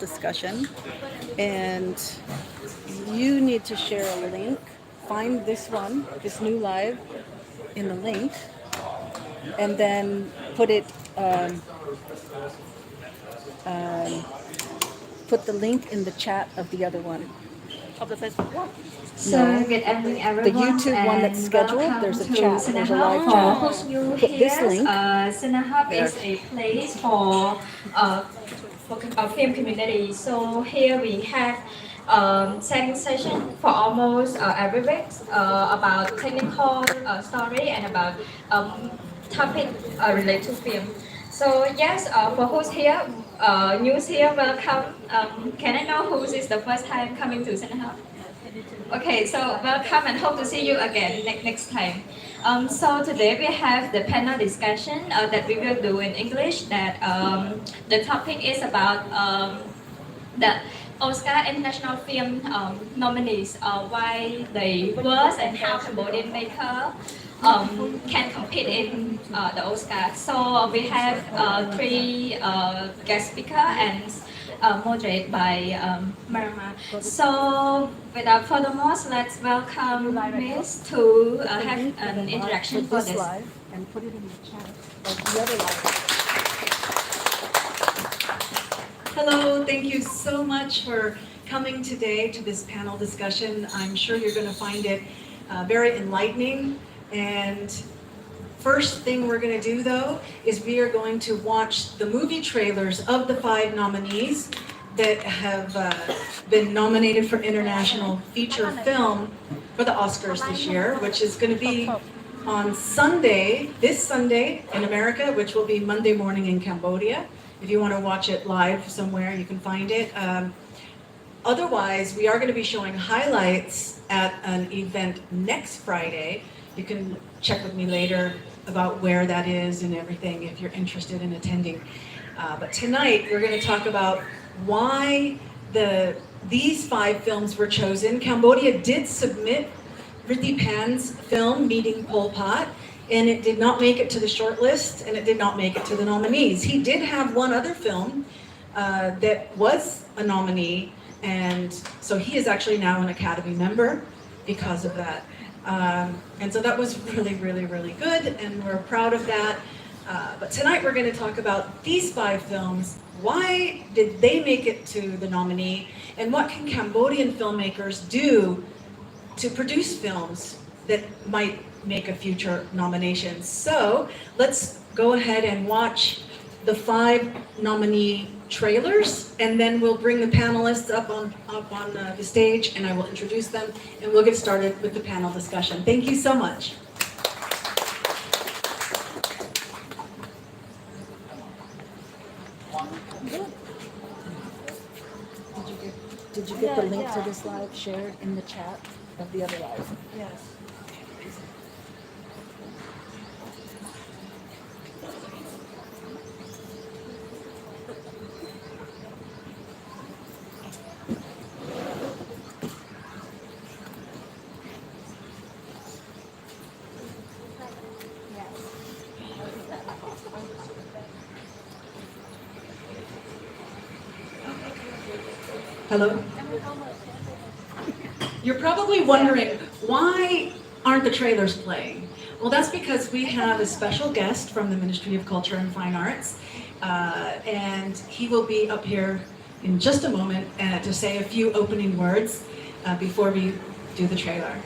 discussion, and you need to share a link. Find this one, this new live, in the link, and then put it. Put the link in the chat of the other one. Of the Facebook one. So good evening, everyone. The YouTube one that's scheduled, there's a chat, there's a live chat. Put this link. CineHub is a place for film community. So here we have setting session for almost every week about technical story and about topic related to film. So yes, for who's here, news here, welcome. Can I know who is the first time coming to CineHub? Okay, so welcome and hope to see you again next time. So today we have the panel discussion that we will do in English. That the topic is about the Oscar International Film nominees, why they was and how Cambodian maker can compete in the Oscar. So we have three guest speakers and moderated by Mariam. So without further ado, let's welcome Miss to have an interaction for this. Live and put it in the chat of the other live. Hello, thank you so much for coming today to this panel discussion. I'm sure you're going to find it very enlightening. And first thing we're going to do, though, is we are going to watch the movie trailers of the 5 nominees that have been nominated for International Feature Film for the Oscars this year, which is going to be on Sunday, this Sunday in America, which will be Monday morning in Cambodia. If you want to watch it live somewhere, you can find it. Otherwise, we are going to be showing highlights at an event next Friday. You can check with me later about where that is and everything if you're interested in attending. But tonight we're going to talk about why these 5 films were chosen. Cambodia did submit Rithi Pan's film, Meeting Pol Pot, and it did not make it to the short list, and it did not make it to the nominees. He did have one other film that was a nominee, and so he is actually now an Academy member because of that. And so that was really, really, really good, and we're proud of that. But tonight we're going to talk about these 5 films. Why did they make it to the nominee, and what can Cambodian filmmakers do to produce films that might make a future nomination? So let's go ahead and watch the 5 nominee trailers, and then we'll bring the panelists up on the stage, and I will introduce them, and we'll get started with the panel discussion. Thank you so much. Did you get the link to this live shared in the chat of the other live? Yes. Hello? You're probably wondering, why aren't the trailers playing? Well, that's because we have a special guest from the Ministry of Culture and Fine Arts, and he will be up here in just a moment to say a few opening words before we do the trailer.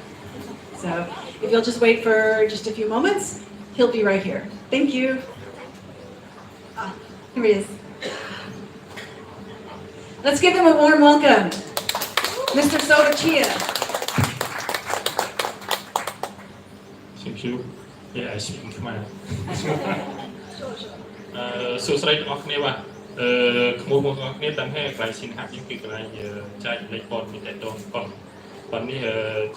So if you'll just wait for just a few moments, he'll be right here. Thank you. Here he is. Let's give him a warm welcome. Mr. Soda Chia. Thank you. Yeah, I speak Khmer. សួស្តីទាំងអស់គ្នាបាទក្មួយបងប្អូនគ្នាតាមហើកន្លែង CineHub យើងគឺកន្លែងចែករំលែកព័ត៌មានតទៅប៉ុន្តែនេះ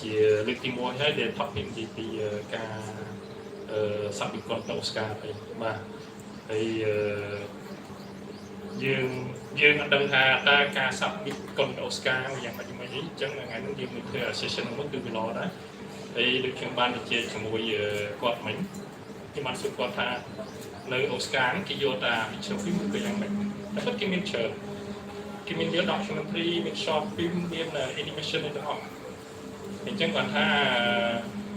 ជាលើកទី1ហើយដែល topic ពីការសាប់វិកលទៅ Oscar ទៅបាទហើយយើងអត់ដឹងថាតើការសាប់វិកលទៅ Oscar យ៉ាងម៉េចអញ្ចឹងថ្ងៃនេះយើងនឹងធ្វើ session មួយគឺវាល្អដែរហើយដូចខ្ញុំបាននិយាយជាមួយគាត់មិញខ្ញុំបានសួរគាត់ថានៅ Oscar គេយកតាពីឆ្នាំពីរគឺយ៉ាងម៉េចតែពិតគេមានច្រើនគេ គេមាន documentary មាន short film មាន animation ទាំងអស់អញ្ចឹងគាត់ថា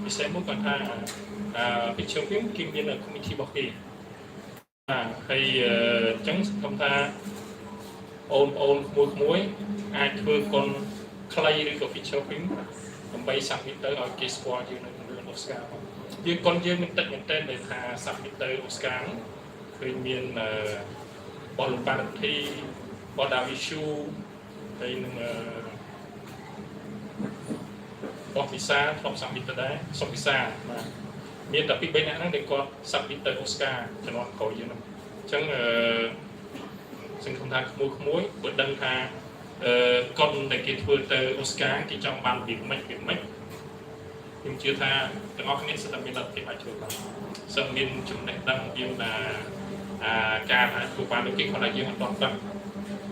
ពិសេសមួយគាត់ថា picture film គេមាន committee របស់គេហើយអញ្ចឹងសង្ឃឹមថាអូនក្មួយអាចធ្វើកុនខ្លីឬក៏ feature film ដើម្បី submit ទៅឲ្យគេស្គាល់យើងនៅក្នុង Oscar យើងកុនយើងមានតិចមែនទែនដែលថា submit ទៅ Oscar ឃើញមានបទលំបារធីបទ Davishu ហើយនឹងបទពិសាធ្លាប់ submit ទៅដែរសុខពិសាបាទមានតែពី3នាក់ហ្នឹងដែលគាត់ submit ទៅ Oscar ជំនាន់ក្រោយយើងហ្នឹងអញ្ចឹងសង្ឃឹមថាក្មួយបើដឹងថាកុនដែលគេធ្វើទៅ Oscar គេចង់បានពីម៉េចខ្ញុំជឿថាទាំងអស់គ្នាសិតតែមានលទ្ធភាពអាចធ្វើបានសិតមានចំណេះដឹងយើងថាការអាចធ្វើបានដូចគេគាត់ថាយើងអត់ដឹង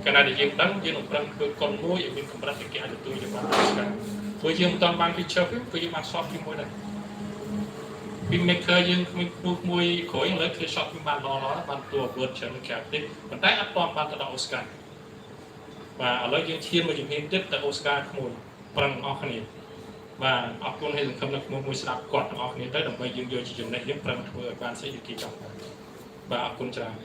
កាលណាដែលយើងដឹងយើងនឹងប្រឹងធ្វើកុនមួយឲ្យមានកម្រិតដែលគេអាចទទួលយកបានព្រោះយើងមិនទាន់បាន feature film ព្រោះយើងបាន short film មួយដែរ filmmaker យើងមួយក្រោយលើគឺ short film បានល្អបានតួ virtual creative ប៉ុន្តែអត់ទាន់បានទៅដល់ Oscar បាទឥឡូវយើងឈានមកជំនាញទៀតទៅ Oscar ក្មួយប្រឹងអស់គ្នាបាទអរគុណហើយសង្ឃឹមថាក្មួយស្ដាប់គាត់ទាំងអស់គ្នាទៅដើម្បីយើងយកជាចំណេះយើងប្រឹងធ្វើឲ្យបានស្អីដែលគេចង់បានបាទអរគុណច្រើន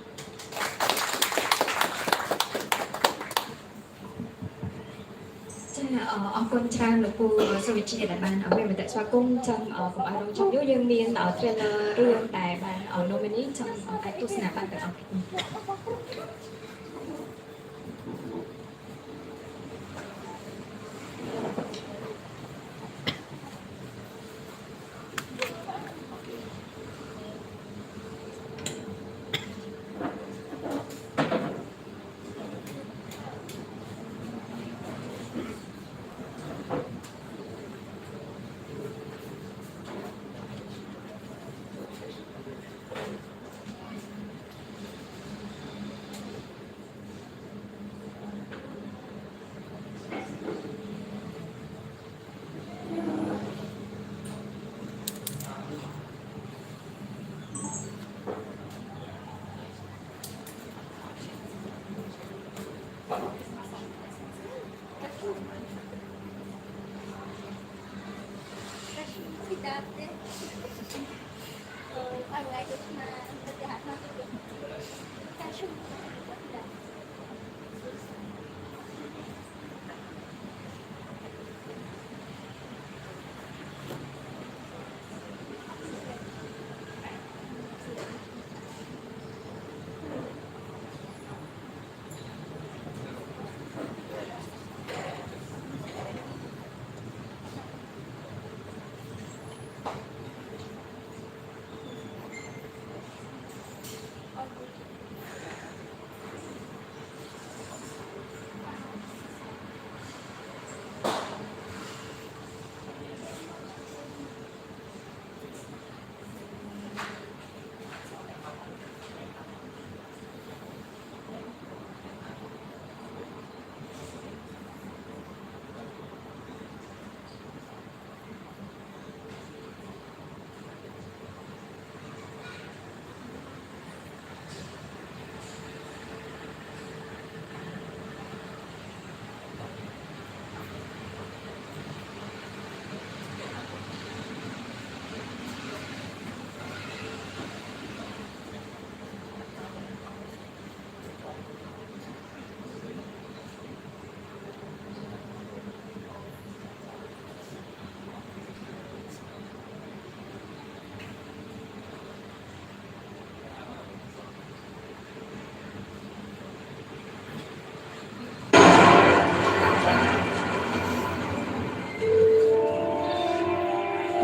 អរគុណច្រើនលោកពូសុវិជ្ជាដែលបានមានមតិស្វាគមន៍ចង់កុំឲ្យរងចាំយូរយើងមាន trailer រឿងដែលបាន nominee ចង់អាចទស្សនាបានទាំងអស់គ្នា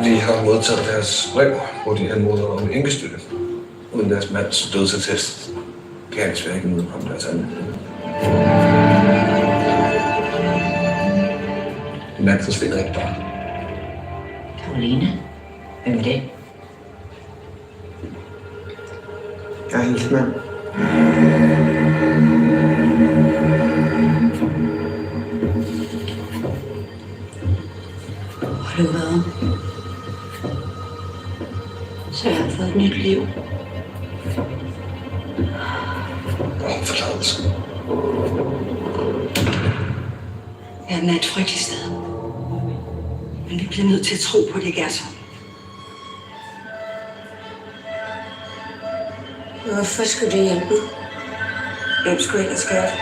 Vi har modtaget deres brev, hvor de anmoder om enkestøtte. Uden deres mands dødsattest kan jeg desværre ikke møde om deres anmodning. Din mand forsvinder ikke bare. Karoline? Hvem er det? Jeg er hendes mand. Har du været? Så jeg har fået et nyt liv. Om forladelse. Verden er et frygteligt sted. Men vi bliver nødt til at tro på, at det ikke er sådan. Hvorfor skulle du hjælpe? Hvem skulle ellers gøre det?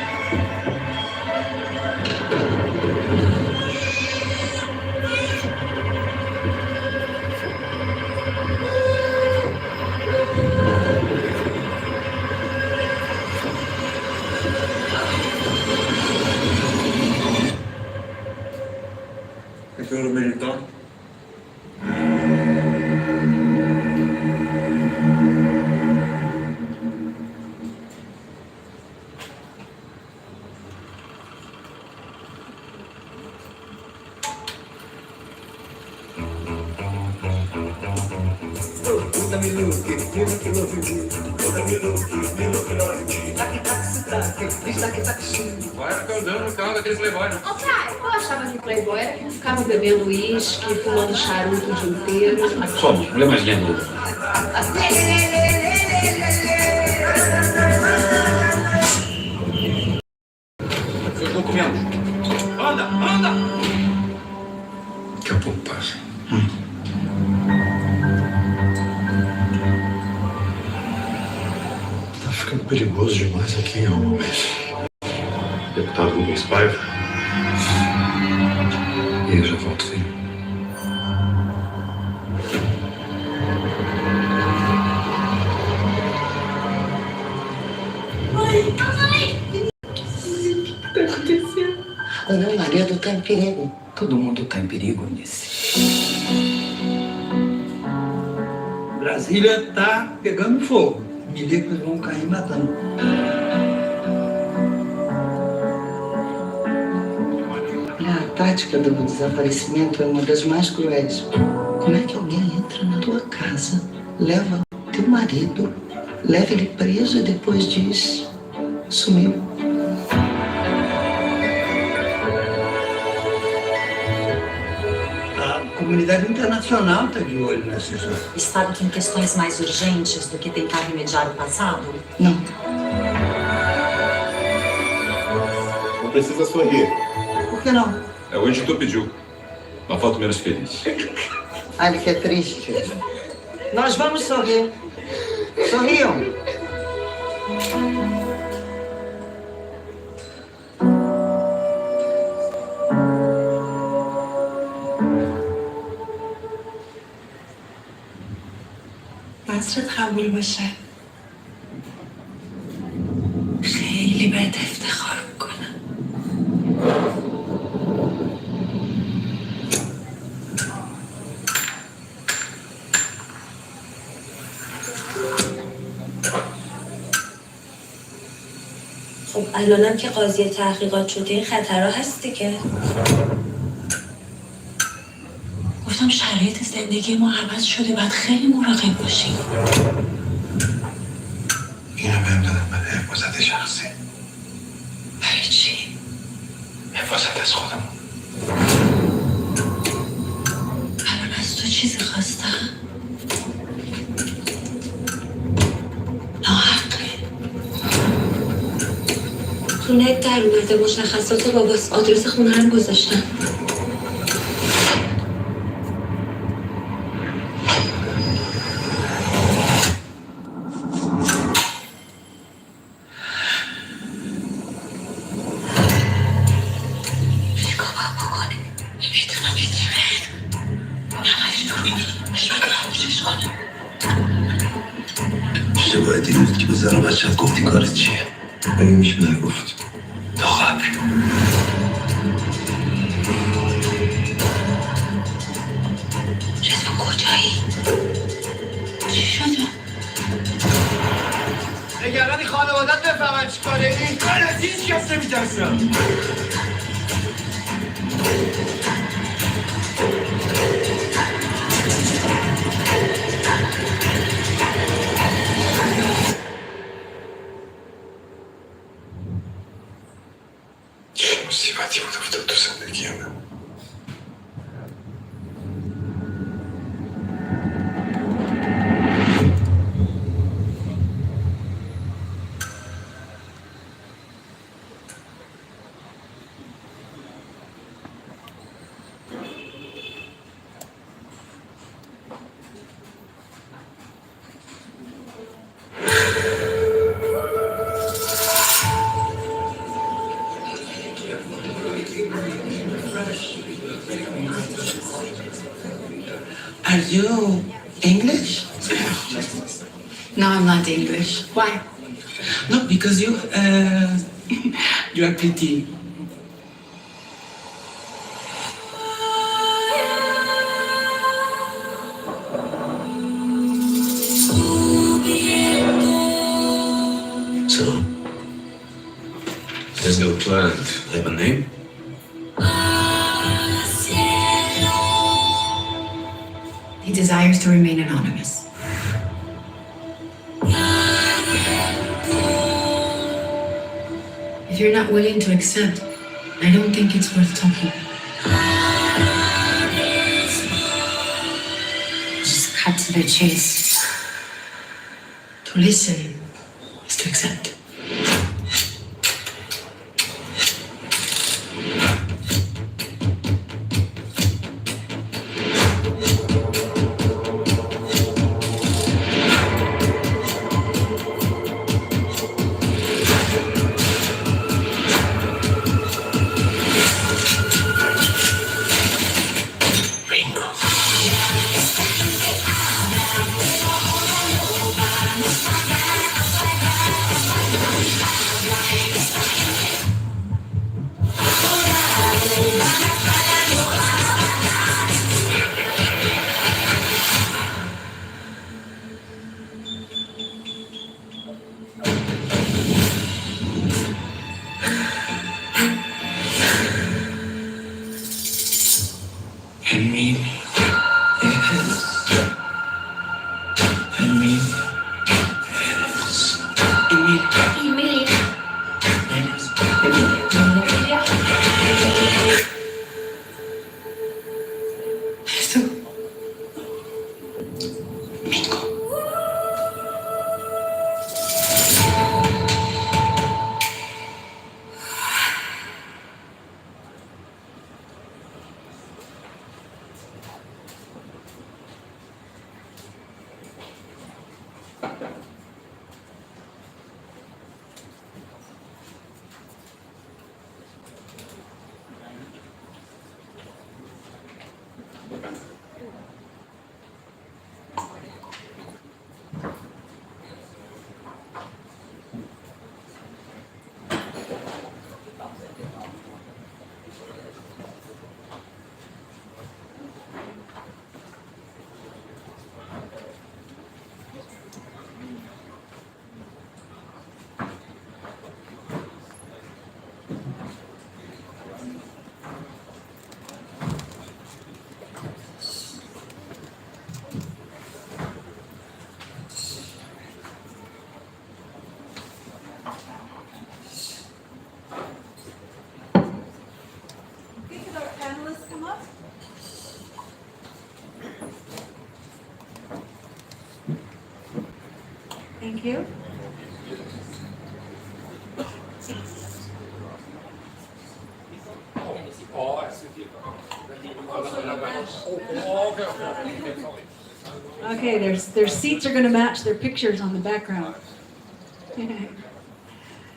Hvad gjorde du med din dog? Ok, eu achava que playboy era quem ficava bebendo uísque, fumando charuto o dia inteiro. Somos, problemas de ângulo. Não comemos. Anda, anda! Daqui a pouco passa. Tá ficando perigoso demais aqui em algum mês. Deputado Rubens Paiva. E eu já volto, filho. O meu marido está em perigo. Todo mundo está em perigo, Eunice. Brasília está pegando fogo. Milicos vão cair matando. A tática do desaparecimento é uma das mais cruéis. Como é que alguém entra na tua casa, leva teu marido, leva ele preso e depois diz: sumiu? A comunidade internacional está de olho nessa história. Estado tem questões mais urgentes do que tentar remediar o passado? Não. Não precisa sorrir. Por que não? É o editor pediu. Uma foto menos feliz. Ah, ele quer triste. Nós vamos sorrir. Sorriam. نصرت قبول باشه. خیلی بهت افتخار میکنم. خب الانم که قاضی تحقیقات شده این خطرها هستی که گفتم شرایط زندگی ما عوض شده باید خیلی مراقب باشیم. اینو بهم دادم برای حفاظت شخصی. برای چی؟ حفاظت از خودمون. الان از تو چیزی خواستم؟ ناحقه. تو نت در اومده مشخصات باباست، آدرس خونه هم گذاشتم. اشتباه دیروز که به زن و بچه‌ت گفتی کارت چیه؟ مگه میشه نگفت؟ تا قبل رضا کجایی؟ چی شده؟ نگرانی خانوادت بفهمن چی کاره ای؟ من از هیچ کس نمیترسم. چه مصیبتی بود افتاد تو زندگی من. Are you English? No, I'm not English. Why? No, because you you are pretty. So, there's no plan to have a name? He desires to remain anonymous. If you're not willing to accept, I don't think it's worth talking. Just cut to the chase. To listen is to accept. Thank you. Okay, their seats are going to match their pictures on the background.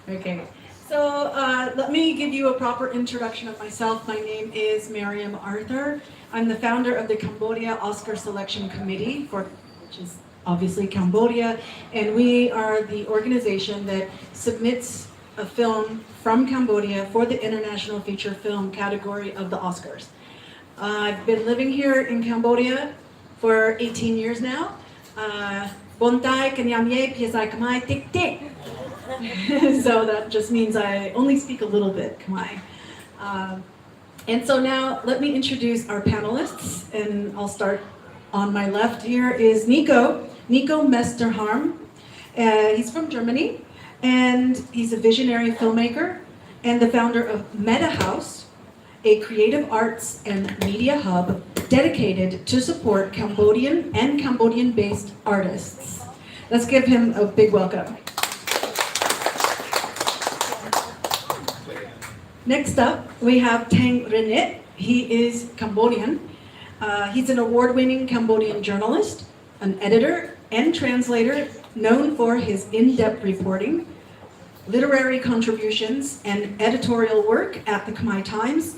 Okay, so let me give you a proper introduction of myself. My name is Mariam Arthur. I'm the founder of the Cambodia Oscar Selection Committee, which is obviously Cambodia, and we are the organization that submits a film from Cambodia for the International Feature Film category of the Oscars. I've been living here in Cambodia for 18 years now. Bontai Kanyamye Piesai Khmer Tik Tik. So that just means I only speak a little bit Khmer. And so now let me introduce our panelists, and I'll start on my left. Here is Nico Mesterham. He's from Germany, and he's a visionary filmmaker and the founder of MetaHouse, a creative arts and media hub dedicated to support Cambodian and Cambodian-based artists. Let's give him a big welcome. Next up, we have Taing Rinith. He is Cambodian. He's an award-winning Cambodian journalist, an editor and translator known for his in-depth reporting literary contributions, and editorial work at the Khmer Times,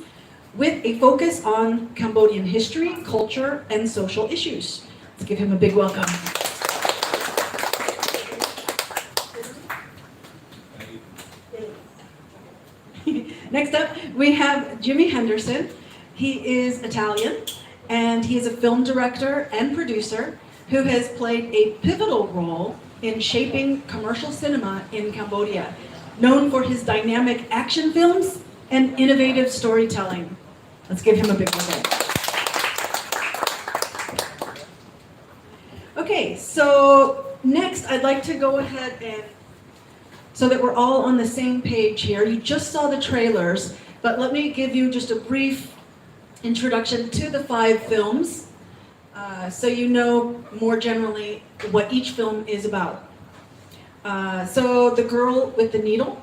with a focus on Cambodian history, culture, and social issues. Let's give him a big welcome. Next up, we have Jimmy Henderson. He is Italian, and he is a film director and producer who has played a pivotal role in shaping commercial cinema in Cambodia, known for his dynamic action films and innovative storytelling. Let's give him a big round. Okay, so next I'd like to go ahead and, so that we're all on the same page here, you just saw the trailers, but let me give you just a brief introduction to the 5 films, so you know more generally what each film is about. So The Girl with the Needle.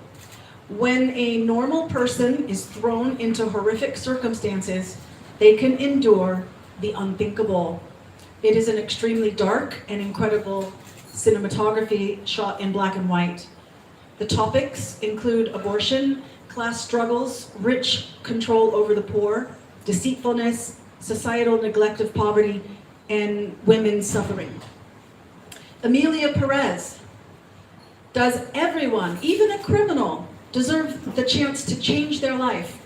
When a normal person is thrown into horrific circumstances, they can endure the unthinkable. It is an extremely dark and incredible cinematography shot in black and white. The topics include abortion, class struggles, rich control over the poor, deceitfulness, societal neglect of poverty, and women's suffering. Emilia Perez. Does everyone, even a criminal, deserve the chance to change their life?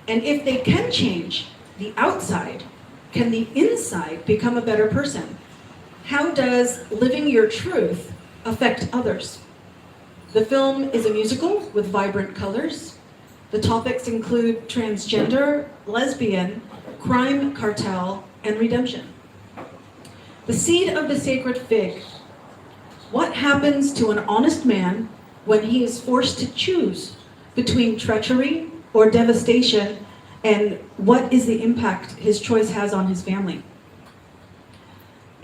And if they can change the outside, can the inside become a better person? How does living your truth affect others? The film is a musical with vibrant colors. The topics include transgender, lesbian, crime cartel, and redemption. The Seed of the Sacred Fig. What happens to an honest man when he is forced to choose between treachery or devastation, and what is the impact his choice has on his family?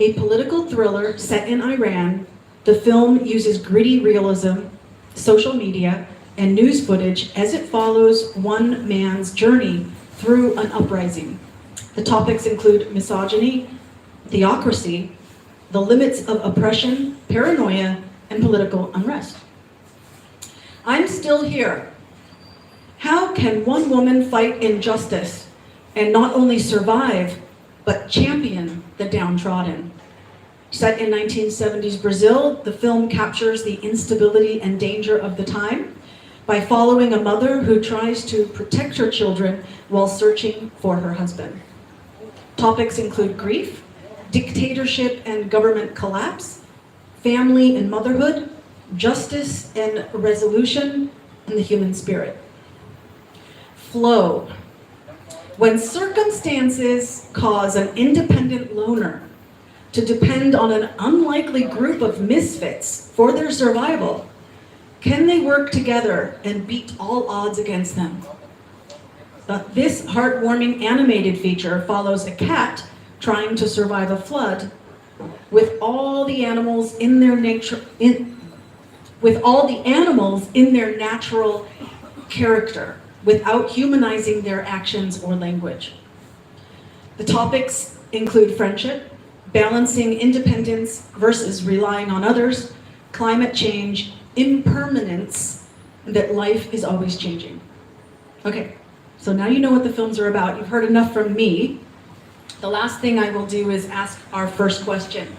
A political thriller set in Iran, the film uses gritty realism, social media, and news footage as it follows one man's journey through an uprising. The topics include misogyny, theocracy, the limits of oppression, paranoia, and political unrest. I'm Still Here. How can one woman fight injustice and not only survive, but champion the downtrodden? Set in 1970s Brazil, the film captures the instability and danger of the time by following a mother who tries to protect her children while searching for her husband. Topics include grief, dictatorship and government collapse, family and motherhood, justice and resolution, and the human spirit. Flow. When circumstances cause an independent loner to depend on an unlikely group of misfits for their survival, can they work together and beat all odds against them? This heartwarming animated feature follows a cat trying to survive a flood with all the animals in their natural character, without humanizing their actions or language. The topics include friendship, balancing independence versus relying on others, climate change, impermanence, and that life is always changing. Okay, so now you know what the films are about. You've heard enough from me. The last thing I will do is ask our first question.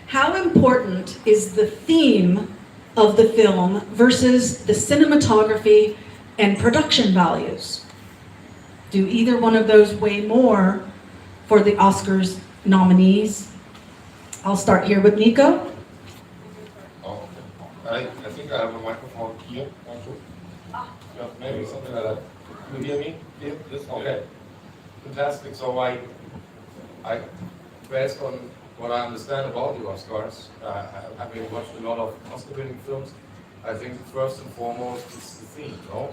How important is the theme of the film versus the cinematography and production values? Do either one of those weigh more for the Oscars nominees? I'll start here with Nico. Oh, I think I have a microphone here. Yeah, maybe something like that. You hear me? Here? This? Okay. Fantastic. So I based on what I understand about the Oscars, having watched a lot of Oscar-winning films, I think first and foremost it's the theme, no?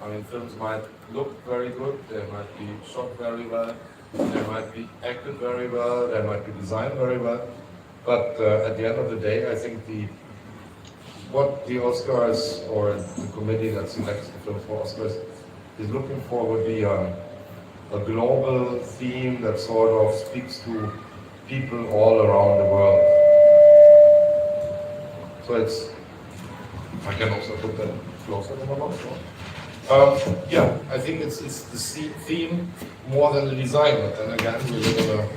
I mean, films might look very good, they might be shot very well, they might be acted very well, they might be designed very well, but at the end of the day, I think what the Oscars or the committee that selects the film for Oscars is looking for would be a global theme that sort of speaks to people all around the world. So I can also put that closer to my mouth. Yeah, I think it's the theme more than the design. And again, we live in a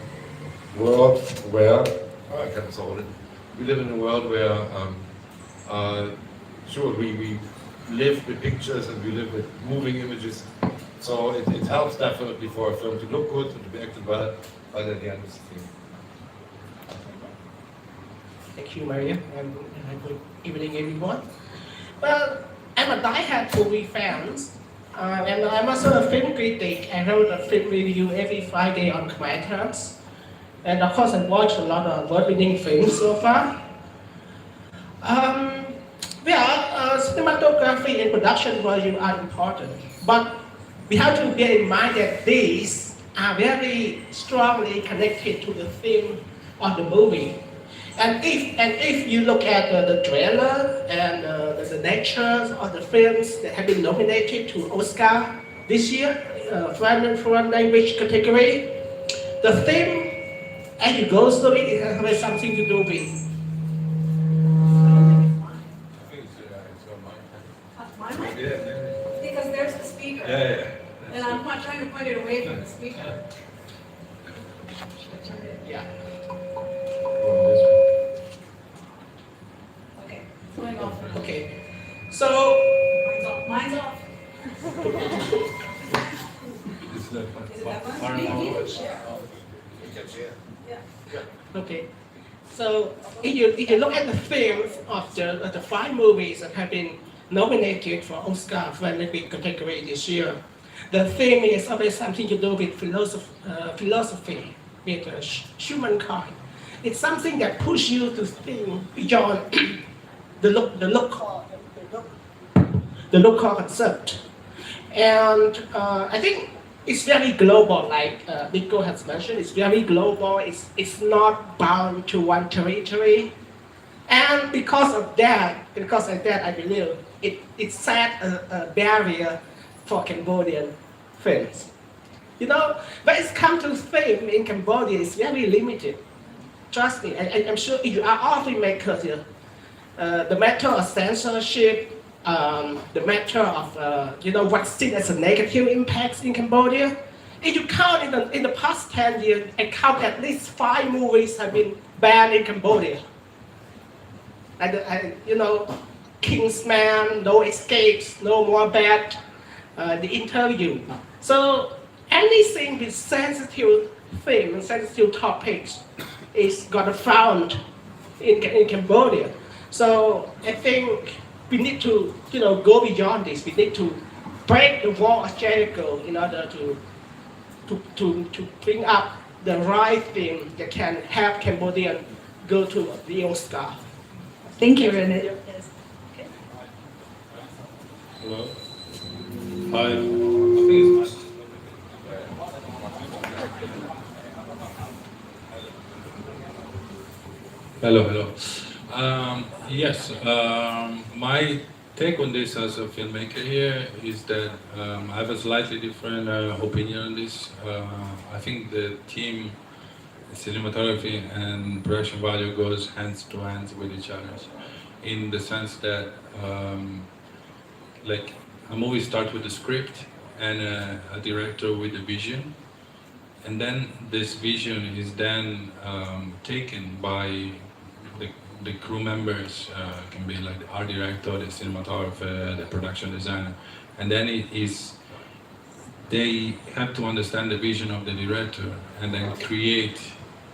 world where I can solve it. We live in a world where sure we live with pictures and we live with moving images. So it helps definitely for a film to look good and to be acted well, but at the end it's the theme. Thank you, Mariam, and good evening, everyone. Well, I'm a die-hard movie fan, and I'm also a film critic. I wrote a film review every Friday on Khmer Times. And of course, I watched a lot of award-winning films so far. Cinematography and production value are important, but we have to bear in mind that these are very strongly connected to the theme of the movie. And if you look at the trailer and the nature of the films that have been nominated to Oscar this year, foreign language category, the theme, as you go through it has something to do with. Because there's the speaker. Yeah. And I'm not trying to point it away from the speaker. Yeah. Okay, it's going off. Okay. So. Mine's off. Is it that one? We can share. Okay. So if you look at the themes of the 5 movies that have been nominated for Oscar foreign language category this year, the theme is always something to do with philosophy, with humankind. It's something that pushes you to think beyond the local concept. And I think it's very global, like Nico has mentioned. It's very global. It's not bound to one territory. And because of that, I believe it set a barrier for Cambodian films. You know, when it comes to film in Cambodia, it's very limited. Trust me, I'm sure you are all filmmakers here. The matter of censorship, the matter of what's seen as a negative impact in Cambodia. If you count in the past 10 years, I count at least 5 movies have been banned in Cambodia. And Kingsman, No Escapes, No More Bad, The Interview. So anything with sensitive themes, sensitive topics is gonna found in Cambodia. So I think we need to go beyond this. We need to break the wall of Jericho in order to bring up the right thing that can help Cambodia go to the Oscar. Thank you, Rinith. Yes. Okay. Hello. Hi. I think it's Hello. Yes, my take on this as a filmmaker here is that I have a slightly different opinion on this. I think the team, cinematography and production value goes hands to hands with each other, in the sense that like a movie starts with a script and a director with a vision, and then this vision is then taken by the crew members, can be like the art director, the cinematographer, the production designer, and then they have to understand the vision of the director and then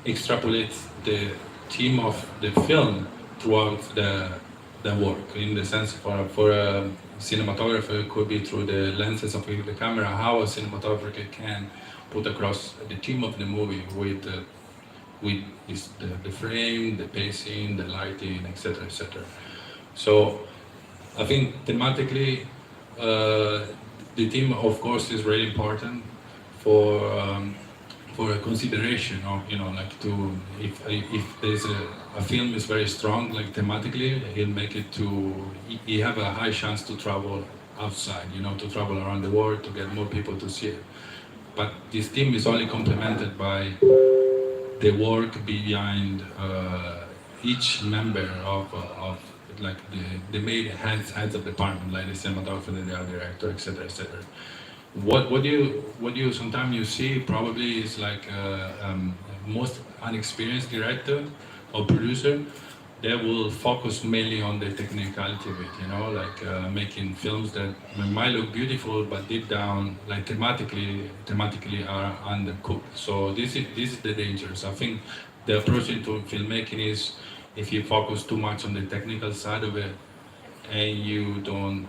extrapolate the theme of the film throughout the work. In the sense, for a cinematographer, it could be through the lenses of the camera, how a cinematographer can put across the theme of the movie with the frame, the pacing, the lighting, etc., etc. So I think thematically, the theme, of course, is really important for a consideration of, if there's a film is very strong, like thematically, he'll make it you have a high chance to travel outside, to travel around the world, to get more people to see it. But this theme is only complemented by the work behind each member of like the main hands of department, like the cinematographer, the art director, etc., etc. What you sometimes you see probably is like most unexperienced director or producer, they will focus mainly on the technicality of it, you know, like making films that might look beautiful, but deep down, like thematically are undercooked. So this is the danger. So I think the approach into filmmaking is, if you focus too much on the technical side of it, and you don't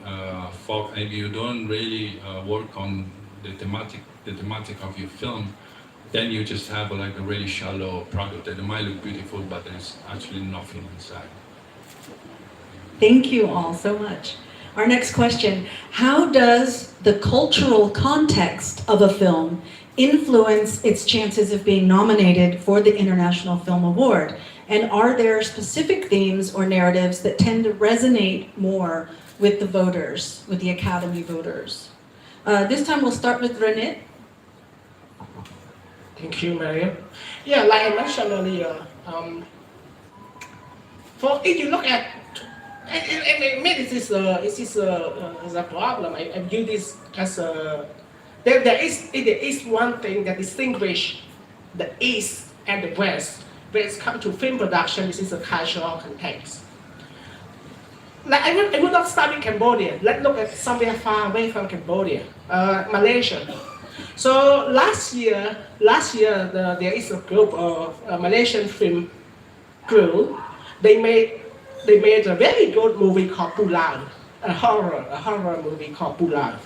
really work on the thematic of your film, then you just have like a really shallow product that might look beautiful, but there's actually nothing inside. Thank you all so much. Our next question: how does the cultural context of a film influence its chances of being nominated for the International Film Award? And are there specific themes or narratives that tend to resonate more with the voters, with the Academy voters? This time we'll start with Rinith. Thank you, Mariam. Yeah, like I mentioned earlier, if you look at, this is a problem. I view this as a, there is one thing that distinguishes the East and the West. When it comes to film production, this is a cultural context. Like I would not start with Cambodia. Let's look at somewhere far away from Cambodia, Malaysia. So last year there is a group of Malaysian film crew. They made a very good movie called Pulau, a horror movie called Pulau.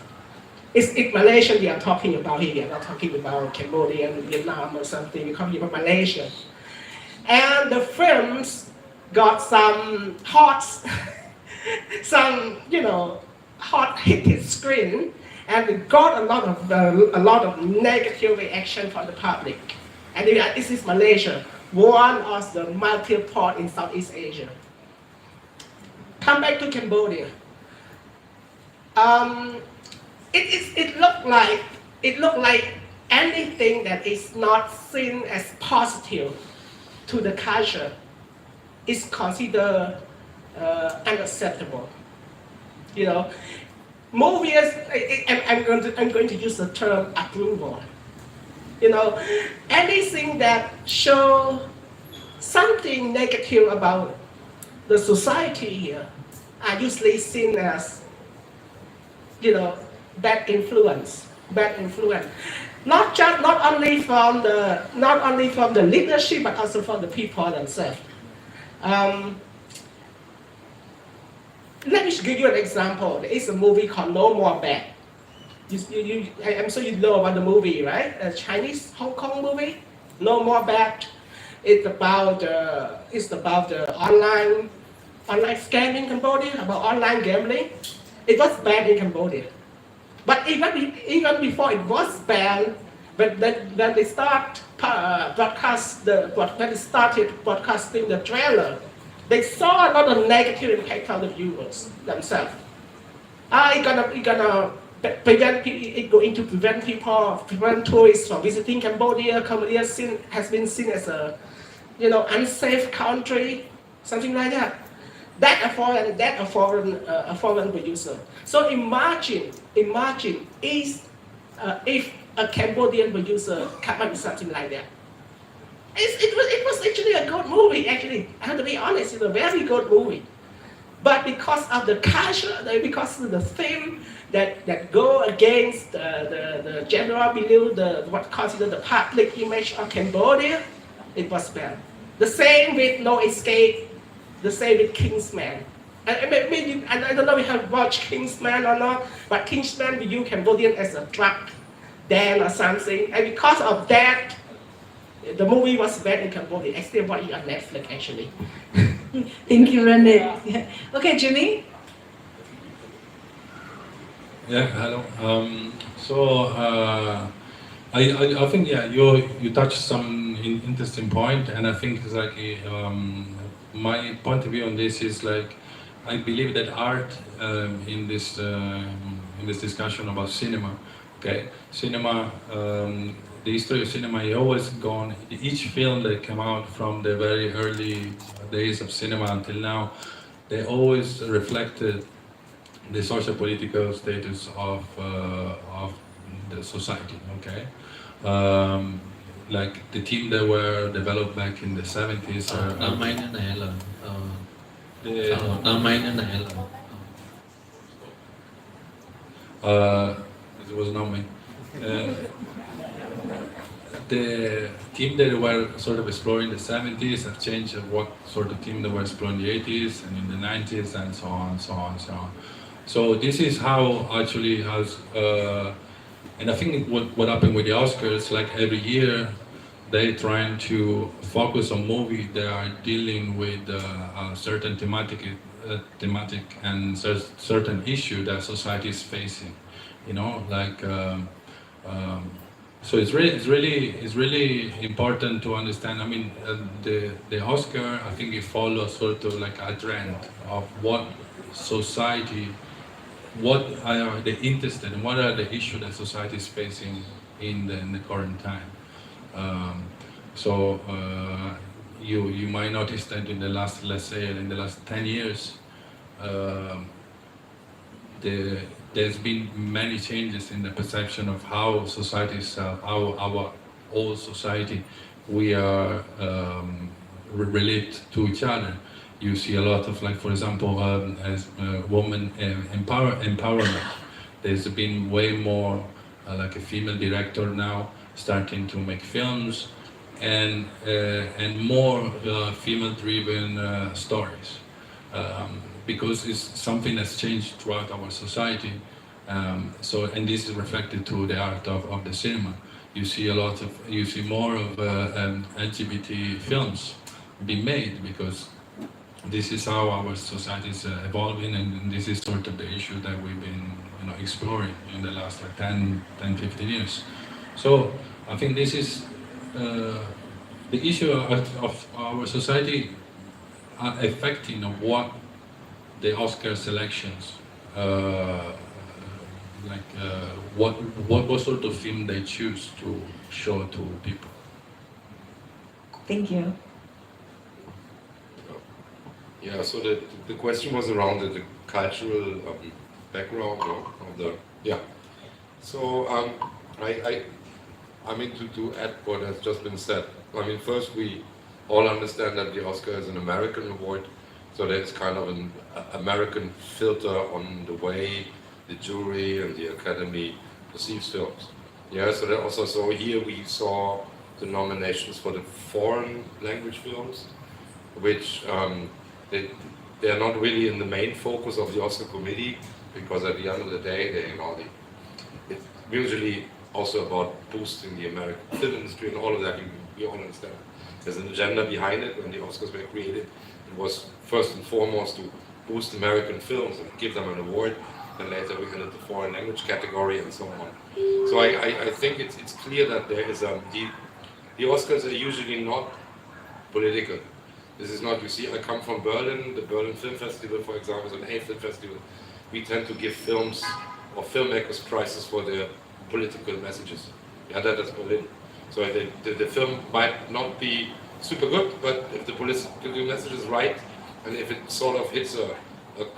It's Malaysian we are talking about here. We are not talking about Cambodia and Vietnam or something. We're talking about Malaysia. And the films got some hot hit screen, and it got a lot of negative reaction from the public. And this is Malaysia, one of the multi-port in Southeast Asia. Come back to Cambodia. It looked like anything that is not seen as positive to the culture is considered unacceptable. You know, movies. I'm going to use the term approval. You know, anything that shows something negative about the society here are usually seen as, bad influence. Not only from the leadership, but also from the people themselves. Let me give you an example. There is a movie called No More Bad. I'm sure you know about the movie, right? A Chinese Hong Kong movie, No More Bad. It's about the online scam in Cambodia, about online gambling. It was banned in Cambodia. But even before it was banned, when they started broadcasting the trailer, they saw a lot of negative impact on the viewers themselves. It's going to prevent tourists from visiting Cambodia. Cambodia has been seen as a, unsafe country, something like that. That a foreign producer. So imagine if a Cambodian producer come up with something like that. It was actually a good movie. Actually, I have to be honest, it's a very good movie. But because of the culture, because of the theme that go against the general belief, what considered the public image of Cambodia, it was banned. The same with No Escape. The same with Kingsman. And I don't know if you have watched Kingsman or not, but Kingsman we use Cambodian as a drug den or something. And because of that, the movie was banned in Cambodia. I still watch it on Netflix actually. Thank you, Randy. Okay, Jimmy? Yeah, hello. I think you touched some interesting point, and I think it's like my point of view on this is like, I believe that art in this discussion about cinema, okay, the history of cinema has always gone. Each film that came out from the very early days of cinema until now, they always reflected the socio-political status of the society. Okay, like the team that were developed back in the 70s. It was not me. The team that were sort of exploring the 70s have changed what sort of team they were exploring in the 80s and in the 90s and so on, so on, so on. So this is how actually has, and I think what happened with the Oscars, like every year, they're trying to focus on movies that are dealing with a certain thematic and certain issue that society is facing. You know, like so it's really important to understand. I mean, the Oscar, I think it follows sort of like a trend of what society, what are they interested in, what are the issues that society is facing in the current time. So you might notice that in the last, let's say, in the last 10 years, there's been many changes in the perception of how societies, how our whole society, we are relate to each other. You see a lot of, like, for example, as woman empowerment. There's been way more like a female director now starting to make films, and more female-driven stories. Because it's something that's changed throughout our society. So, and this is reflected to the art of the cinema. You see more of LGBT films being made, because this is how our society is evolving, and this is sort of the issue that we've been, exploring in the last 10, 15 years. So I think this is the issue of our society affecting of what the Oscar selections, what sort of film they choose to show to people. Thank you. Yeah, so the question was around the cultural background of the, yeah. So I mean to add what has just been said. I mean, first we all understand that the Oscar is an American award. So there's kind of an American filter on the way the jury and the Academy perceives films. Yeah, so that also, so here we saw the nominations for the foreign language films, which they are not really in the main focus of the Oscar committee, because at the end of the day, it's usually also about boosting the American film industry and all of that. You all understand. There's an agenda behind it. When the Oscars were created, it was first and foremost to boost American films and give them an award, and later we added the foreign language category and so on. So I think it's clear that there is the Oscars are usually not political. This is not, you see, I come from Berlin, the Berlin Film Festival, for example, is an A film festival. We tend to give films or filmmakers prizes for their political messages. Yeah, that is Berlin. So the film might not be super good, but if the political message is right, and if it sort of hits a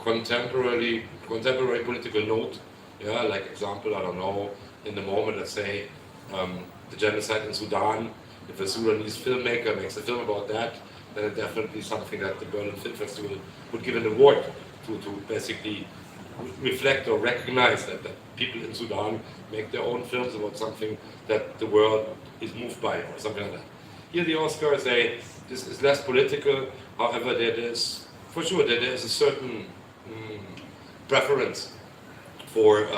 contemporary political note, yeah, like example, I don't know, in the moment, let's say, the genocide in Sudan, if a Sudanese filmmaker makes a film about that, then it's definitely something that the Berlin Film Festival would give an award to basically reflect or recognize that people in Sudan make their own films about something that the world is moved by, or something like that. Here the Oscars, this is less political, however there is, for sure, there is a certain preference for,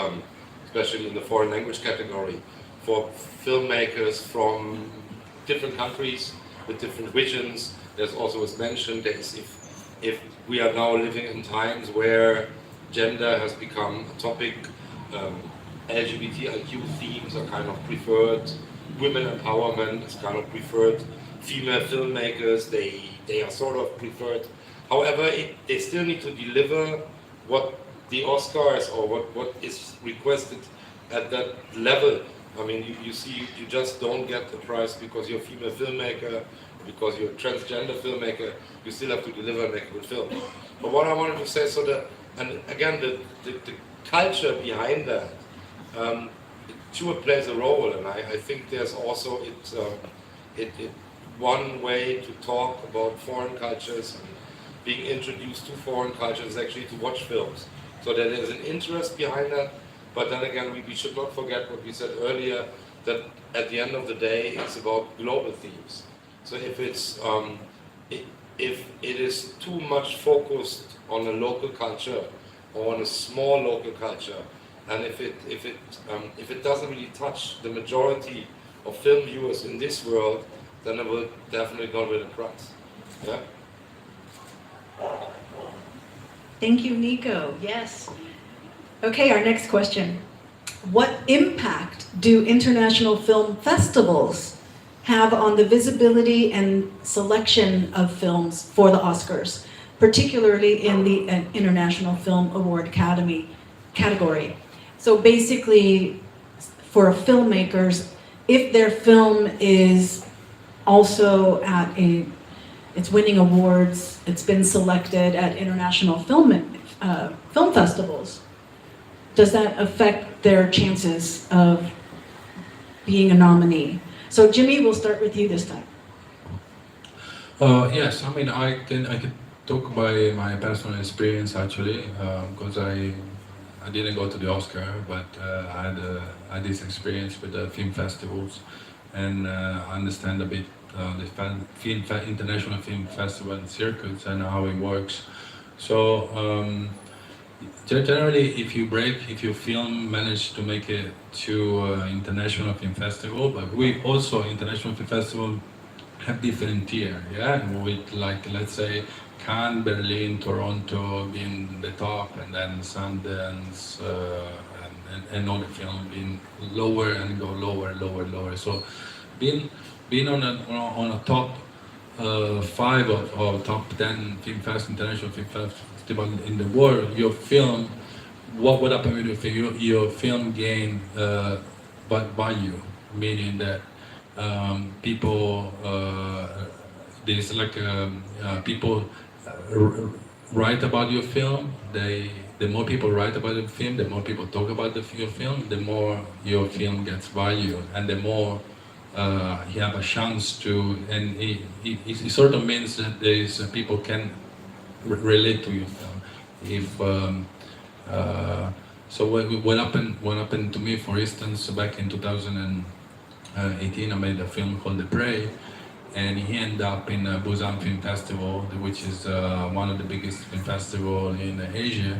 especially in the foreign language category, for filmmakers from different countries with different visions. There's also, as mentioned, if we are now living in times where gender has become a topic, LGBTIQ themes are kind of preferred, women empowerment is kind of preferred, female filmmakers, they are sort of preferred. However, they still need to deliver what the Oscars or what is requested at that level. I mean, you see, you just don't get the prize because you're a female filmmaker, because you're a transgender filmmaker, you still have to deliver and make a good film. But what I wanted to say, and again, the culture behind that, sure plays a role, and I think there's also one way to talk about foreign cultures and being introduced to foreign cultures is actually to watch films. So that there's an interest behind that, but then again, we should not forget what we said earlier, that at the end of the day, it's about global themes. So if it is too much focused on a local culture or on a small local culture, and if it doesn't really touch the majority of film viewers in this world, then it will definitely not win a prize. Yeah. Thank you, Nico. Yes. Okay, our next question. What impact do international film festivals have on the visibility and selection of films for the Oscars, particularly in the International Film Award Academy category? So basically, for filmmakers, if their film is also it's winning awards, it's been selected at international film festivals, does that affect their chances of being a nominee? So Jimmy, we'll start with you this time. Yes, I mean, I can talk by my personal experience actually, because I didn't go to the Oscar, but I had this experience with the film festivals, and I understand a bit the international film festival and circuits and how it works. So generally, if your film manage to make it to international film festival, but we also international film festival have different tier, yeah, with like, let's say Cannes, Berlin, Toronto being the top, and then Sundance and all the film being lower and go lower. So being on a top 5 or top 10 international film festival in the world, your film, what happened with your film? Your film gain value, meaning that people there's like people write about your film. The more people write about the film, the more people talk about your film, the more your film gets value, and the more you have a chance to, and it sort of means that there's people can relate to your film. If so, what happened to me, for instance, back in 2018, I made a film called The Prey, and he ended up in a Busan Film Festival, which is one of the biggest film festivals in Asia.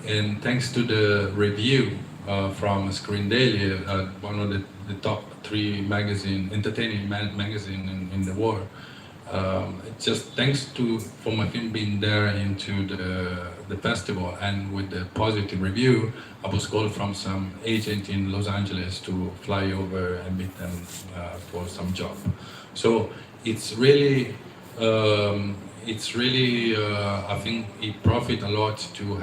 And thanks to the review from Screen Daily, one of the top 3 entertaining magazine in the world, just thanks for my film being there into the festival, and with the positive review, I was called from some agent in Los Angeles to fly over and meet them for some job. So it's really I think it profit a lot to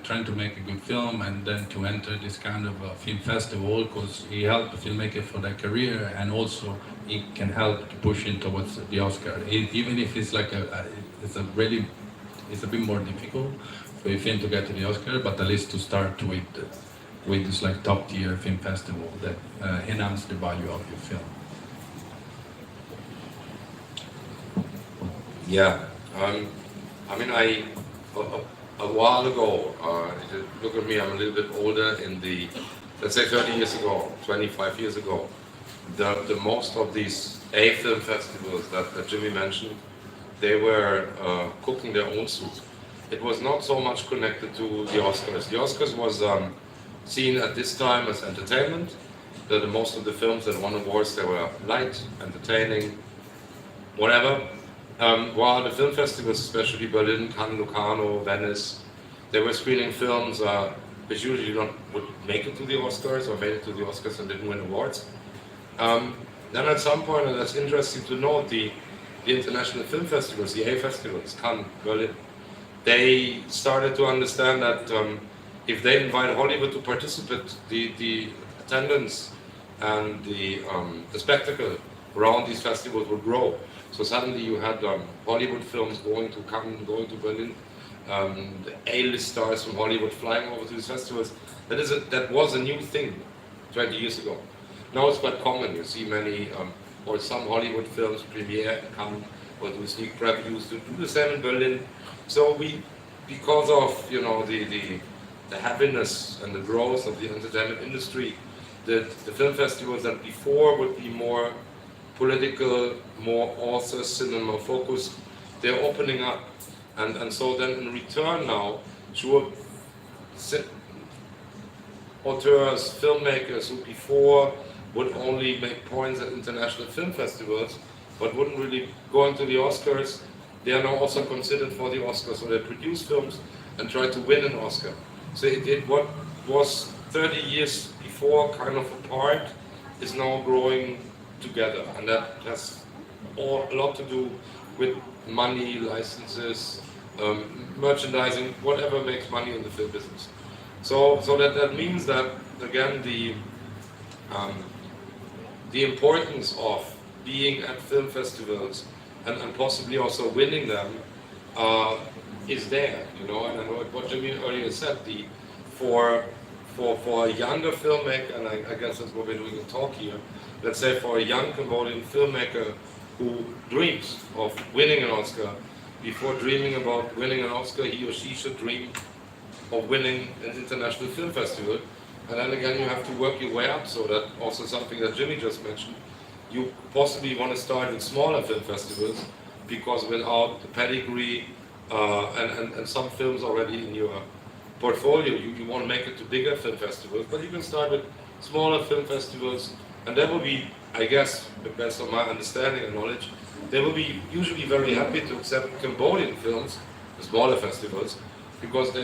try to make a good film and then to enter this kind of film festival, because it helps the filmmaker for their career, and also it can help to push in towards the Oscar. Even if it's like it's a bit more difficult for your film to get to the Oscar, but at least to start with this like top tier film festival that enhance the value of your film. Yeah, I mean, a while ago, look at me, I'm a little bit older, let's say 30 years ago, 25 years ago, the most of these film festivals that Jimmy mentioned, they were cooking their own soup. It was not so much connected to the Oscars. The Oscars was seen at this time as entertainment. Most of the films that won awards, they were light, entertaining, whatever. While the film festivals, especially Berlin, Cannes, Locarno, Venice, they were screening films which usually would make it to the Oscars, or made it to the Oscars and didn't win awards. Then at some point, and that's interesting to note, the international film festivals, the A festivals, Cannes, Berlin, they started to understand that if they invite Hollywood to participate, the attendance and the spectacle around these festivals would grow. So suddenly you had Hollywood films going to Berlin, the A-list stars from Hollywood flying over to these festivals. That was a new thing 20 years ago. Now it's quite common. You see many or some Hollywood films premiere and come or do sneak previews to do the same in Berlin. So because of the happiness and the growth of the entertainment industry, the film festivals that before would be more political, more author cinema focused, they're opening up, and so then in return now, sure, auteurs, filmmakers who before would only make points at international film festivals, but wouldn't really go into the Oscars, they are now also considered for the Oscars, so they produce films and try to win an Oscar. So what was 30 years before kind of apart is now growing together, and that has a lot to do with money, licenses, merchandising, whatever makes money in the film business. So that means that again the importance of being at film festivals and possibly also winning them is there, and I know what Jimmy earlier said, for a younger filmmaker, and I guess that's what we're doing in talk here, let's say for a young Cambodian filmmaker who dreams of winning an Oscar, before dreaming about winning an Oscar, he or she should dream of winning an international film festival. And then again, you have to work your way up, so that also something that Jimmy just mentioned, you possibly want to start with smaller film festivals, because without the pedigree and some films already in your portfolio, you want to make it to bigger film festivals, but you can start with smaller film festivals, and they will be, I guess, based on my understanding and knowledge, they will be usually very happy to accept Cambodian films, the smaller festivals, because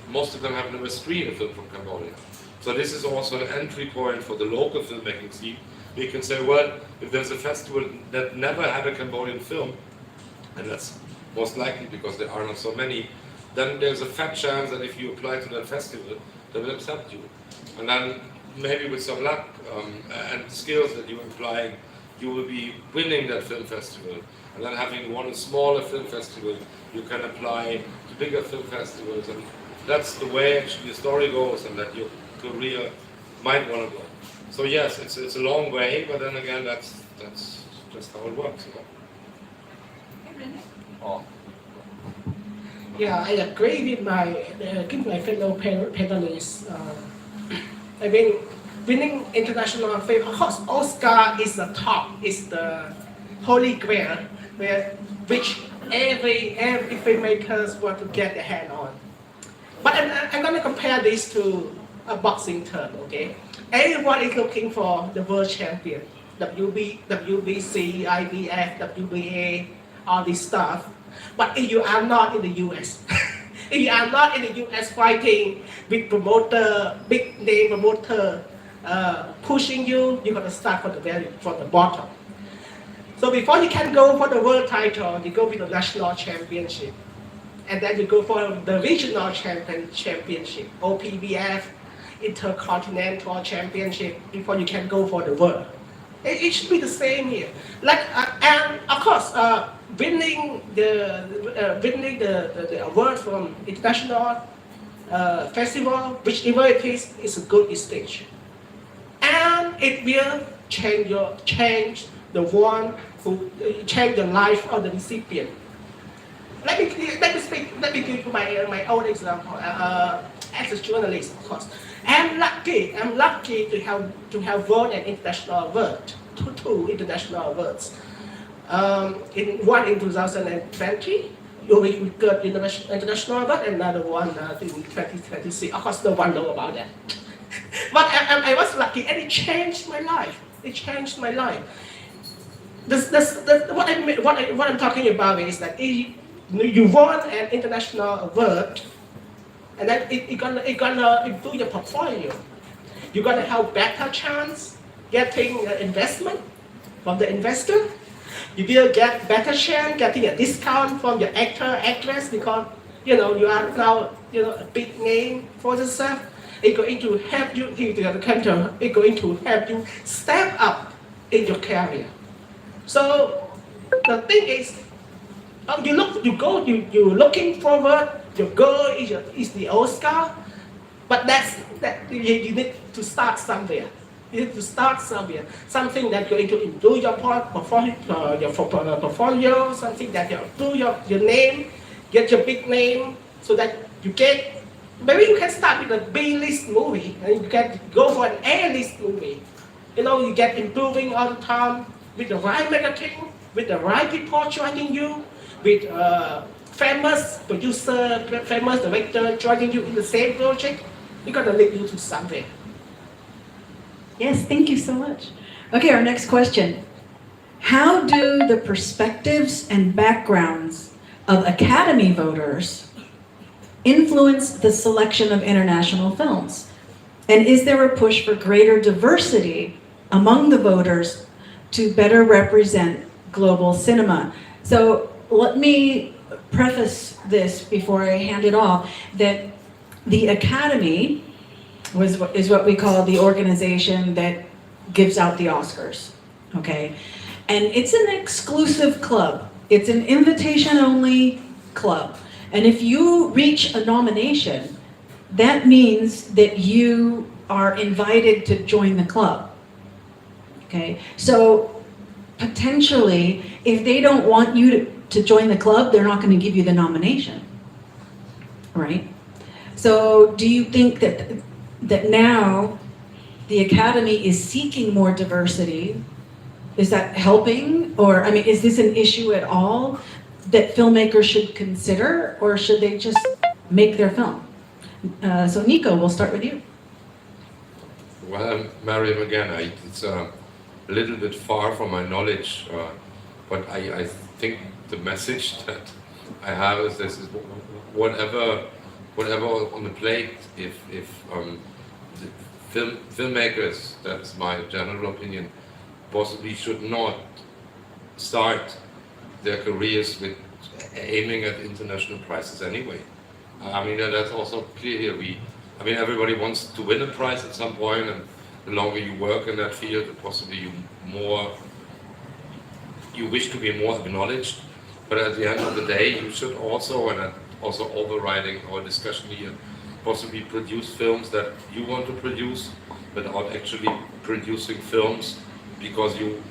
most of them have never screened a film from Cambodia. So this is also an entry point for the local filmmaking scene. We can say, well, if there's a festival that never had a Cambodian film, and that's most likely because there are not so many, then there's a fat chance that if you apply to that festival, they will accept you. And then maybe with some luck and skills that you're applying, you will be winning that film festival. And then having won a smaller film festival, you can apply to bigger film festivals. And that's the way actually the story goes, and that your career might want to go. So yes, it's a long way, but then again, that's just how it works. Oh. Yeah, I agree with my fellow panelists. I mean, winning international film, of course, Oscar is the top, is the holy grail, which every filmmakers want to get their hand on. But I'm going to compare this to a boxing term, okay? Everyone is looking for the world champion, WBC, IBF, WBA, all this stuff. But if you are not in the US, if you are not in the US fighting with big name promoter pushing you, you're gonna start from the bottom. So before you can go for the world title, you go with the national championship, and then you go for the regional championship, OPBF, intercontinental championship, before you can go for the world. It should be the same here. And of course, winning the award from international festival, whichever it is a good stage, and it will change the one who change the life of the recipient. Let me give you my own example. As a journalist, of course, I'm lucky to have won an international award, two international awards. One in 2020, we got international award, and another one in 2026. Of course, no one knows about that. But I was lucky, and it changed my life. It changed my life. What I'm talking about is that you won an international award, and then it's gonna improve your portfolio. You're gonna have better chance getting investment from the investor. You will get better chance getting a discount from your actress, because you are now a big name for yourself. It's going to help you. It's going to help you step up in your career. So the thing is, you're looking forward. Your goal is the Oscar, but you need to start somewhere. You need to start somewhere. Something that's going to improve your portfolio, something that will improve your name, get your big name, so that you get. Maybe you can start with a B-list movie, and you can go for an A-list movie. You get improving all the time with the right marketing, with the right people joining you, with famous producer, famous director joining you in the same project. It's gonna lead you to something. Yes, thank you so much. Okay, our next question. How do the perspectives and backgrounds of Academy voters influence the selection of international films? And is there a push for greater diversity among the voters to better represent global cinema? So let me preface this before I hand it off, that the Academy is what we call the organization that gives out the Oscars, okay? And it's an exclusive club. It's an invitation-only club. And if you reach a nomination, that means that you are invited to join the club, okay? So potentially, if they don't want you to join the club, they're not going to give you the nomination, right? So do you think that now the Academy is seeking more diversity? Is that helping? Or, I mean, is this an issue at all that filmmakers should consider, or should they just make their film? So Nico, we'll start with you. Well, Mariam, again, it's a little bit far from my knowledge, but I think the message that I have is this: is whatever on the plate. If the filmmakers, that's my general opinion, possibly should not start their careers with aiming at international prizes anyway. I mean, that's also clear here. Everybody wants to win a prize at some point, and the longer you work in that field, possibly you wish to be more acknowledged. But at the end of the day, you should also, and also overriding our discussion here, possibly produce films that you want to produce, without actually producing films because you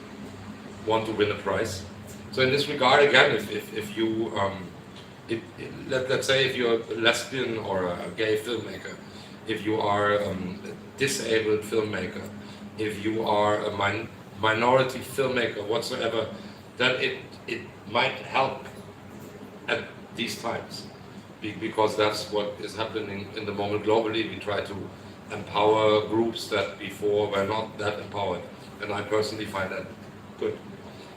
want to win a prize. So in this regard, again, if you, let's say if you're a lesbian or a gay filmmaker, if you are a disabled filmmaker, if you are a minority filmmaker whatsoever, then it might help at these times, because that's what is happening in the moment globally. We try to empower groups that before were not that empowered, and I personally find that good.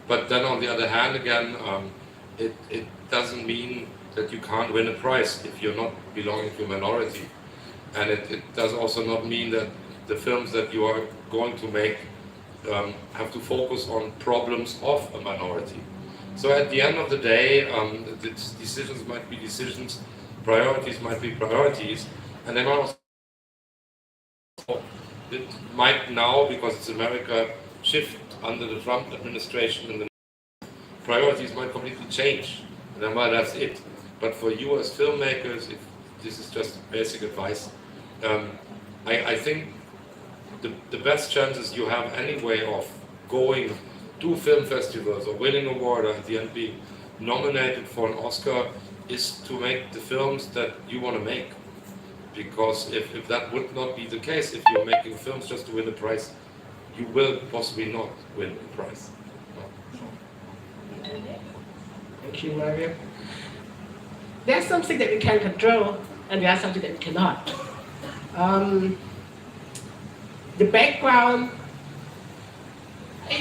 But then on the other hand, again, it doesn't mean that you can't win a prize if you're not belonging to a minority. And it does also not mean that the films that you are going to make have to focus on problems of a minority. So at the end of the day, the decisions might be decisions, priorities might be priorities, and then also it might now, because it's America, shift under the Trump administration, and the priorities might completely change. And then, well, that's it. But for you as filmmakers, if this is just basic advice, I think the best chances you have anyway of going to film festivals or winning an award, or at the end being nominated for an Oscar, is to make the films that you want to make. Because if that would not be the case, if you're making films just to win a prize, you will possibly not win a prize. Thank you, Mariam. There's something that we can control, and there's something that we cannot. The background,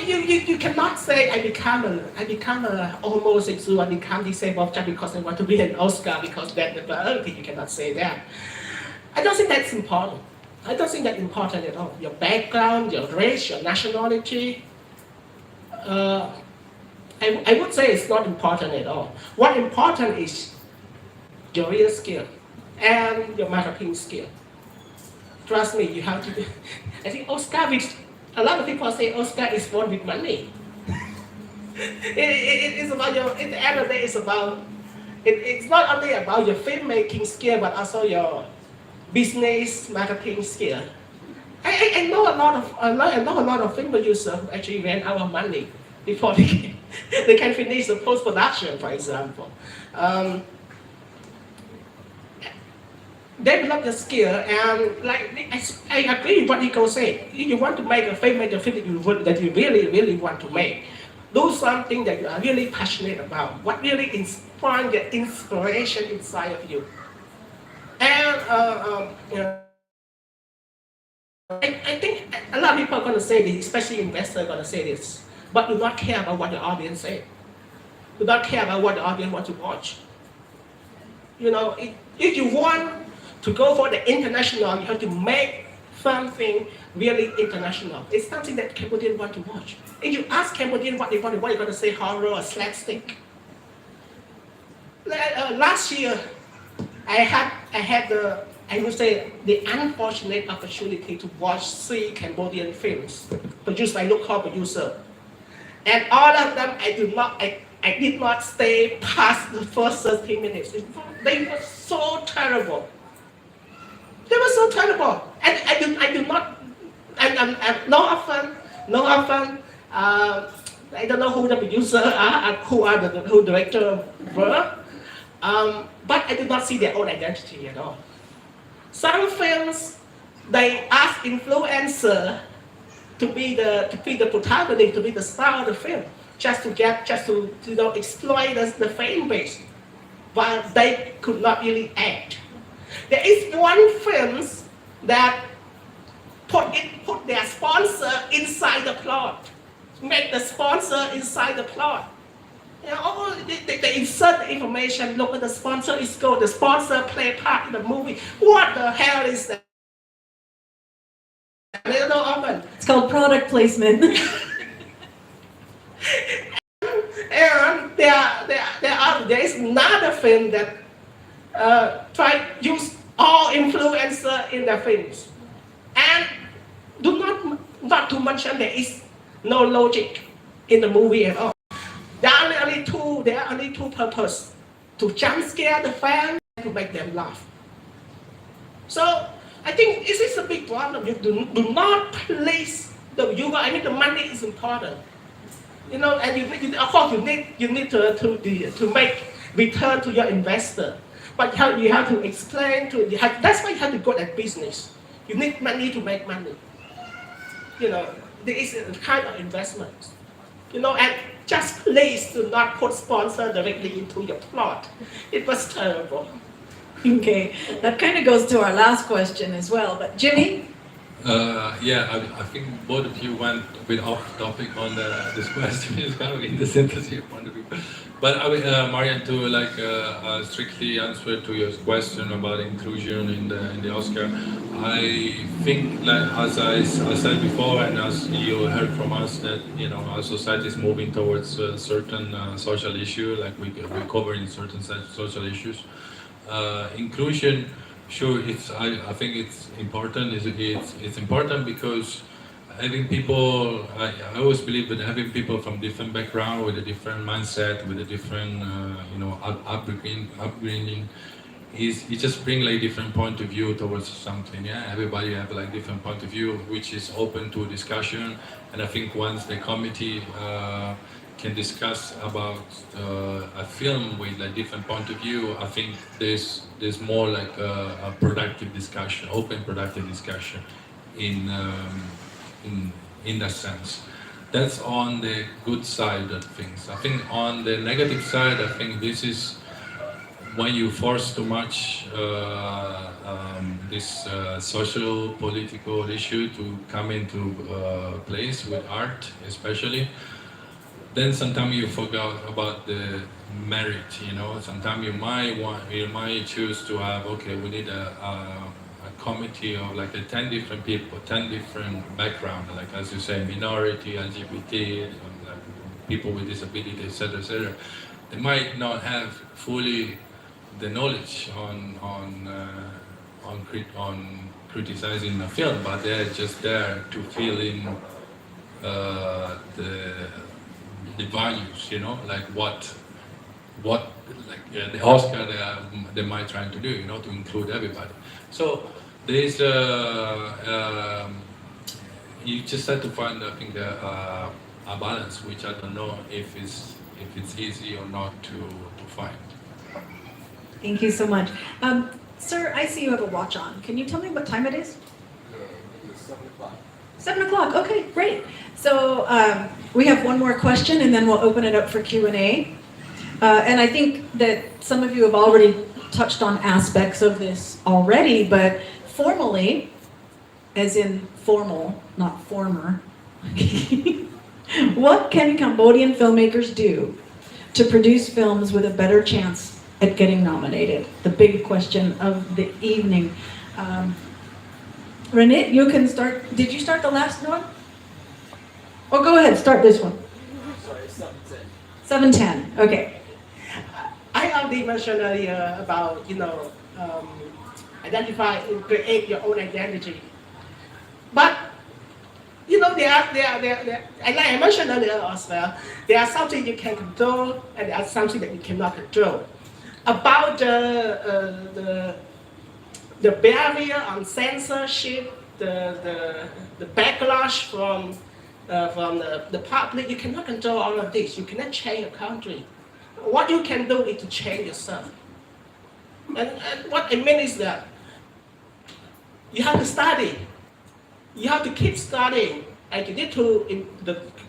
you cannot say I become a homosexual, I become disabled just because I want to win an Oscar, because that's the priority. You cannot say that. I don't think that's important. I don't think that's important at all. Your background, your race, your nationality, I would say it's not important at all. What's important is your real skill and your marketing skill. Trust me, you have to. I think Oscar, which a lot of people say Oscar is born with money. It's about your. At the end of the day, it's not only about your filmmaking skill, but also your business marketing skill. I know a lot of film producers who actually ran out of money before they can finish the post production, for example. Develop the skill, and like I agree with what Nico said. If you want to make a film, make a film that you really want to make. Do something that you are really passionate about. What really inspires the inspiration inside of you. And I think a lot of people are going to say this, especially investors are going to say this, but do not care about what the audience say. Do not care about what the audience wants to watch. You know, if you want to go for the international, you have to make something really international. It's something that Cambodians want to watch. If you ask Cambodians what they want to watch, they're going to say horror or slapstick. Last year, I had the unfortunate opportunity to watch 3 Cambodian films produced by local producer, and all of them I did not stay past the first 30 minutes. They were so terrible. They were so terrible, and I do not. And no often. I don't know who the producer are, who director were, but I did not see their own identity at all. Some films, they ask influencer to be the protagonist, to be the star of the film, just to exploit the fan base, but they could not really act. There is one film that put their sponsor inside the plot, make the sponsor inside the plot. You know, they insert the information, look at the sponsor is good, the sponsor play part in the movie. What the hell is that? They don't know often. It's called product placement. And there is another film that try to use all influencer in their films, and not to mention there is no logic in the movie at all. There are only two purposes: to jump scare the fans and to make them laugh. So I think this is a big problem. You do not place the viewer. I mean, the money is important, you know, and of course you need to make return to your investor. But you have to explain that's why you have to go at business. You need money to make money. You know, there is a kind of investment. You know, and just please do not put sponsor directly into your plot. It was terrible. Okay, that kind of goes to our last question as well. But Jimmy? I think both of you went a bit off topic on this question. It's kind of in the synthesis of point of view. But Mariam, to strictly answer to your question about inclusion in the Oscar, I think, like as I said before, and as you heard from us, that our society is moving towards certain social issue, like we're covering certain social issues. Inclusion. Sure, I think it's important. It's important because having people, I always believe that having people from different background, with a different mindset, with a different upbringing, it just bring like different point of view towards something. Yeah, everybody have like different point of view, which is open to discussion. And I think once the committee can discuss about a film with like different point of view, I think there's more like a productive discussion, open productive discussion in that sense. That's on the good side of things. I think on the negative side, I think this is when you force too much this social political issue to come into place with art, especially. Then sometimes you forget about the merit, Sometimes you might choose to have, okay, we need a committee of like 10 different people, 10 different backgrounds, like as you say, minority, LGBT, people with disability, etc., etc. They might not have fully the knowledge on criticizing the film, but they're just there to fill in the values, like what the Oscar they might trying to do, to include everybody. So there is you just have to find, I think, a balance, which I don't know if it's easy or not to find. Thank you so much. Sir, I see you have a watch on. Can you tell me what time it is? It's 7 o'clock. 7 o'clock, okay, great. So we have one more question and then we'll open it up for Q&A. And I think that some of you have already touched on aspects of this already, but formally, as in formal, not former, what can Cambodian filmmakers do to produce films with a better chance at getting nominated? The big question of the evening. Rinith, you can start. Did you start the last one? Oh, go ahead, start this one. Sorry, 7:10. 7:10, okay. I already mentioned earlier about, identify and create your own identity. But, there are, and like I mentioned earlier as well, there are something you can control and there are something that you cannot control. About the barrier on censorship, the backlash from the public, you cannot control all of this. You cannot change a country. What you can do is to change yourself. And what I mean is that you have to study. You have to keep studying. And you need to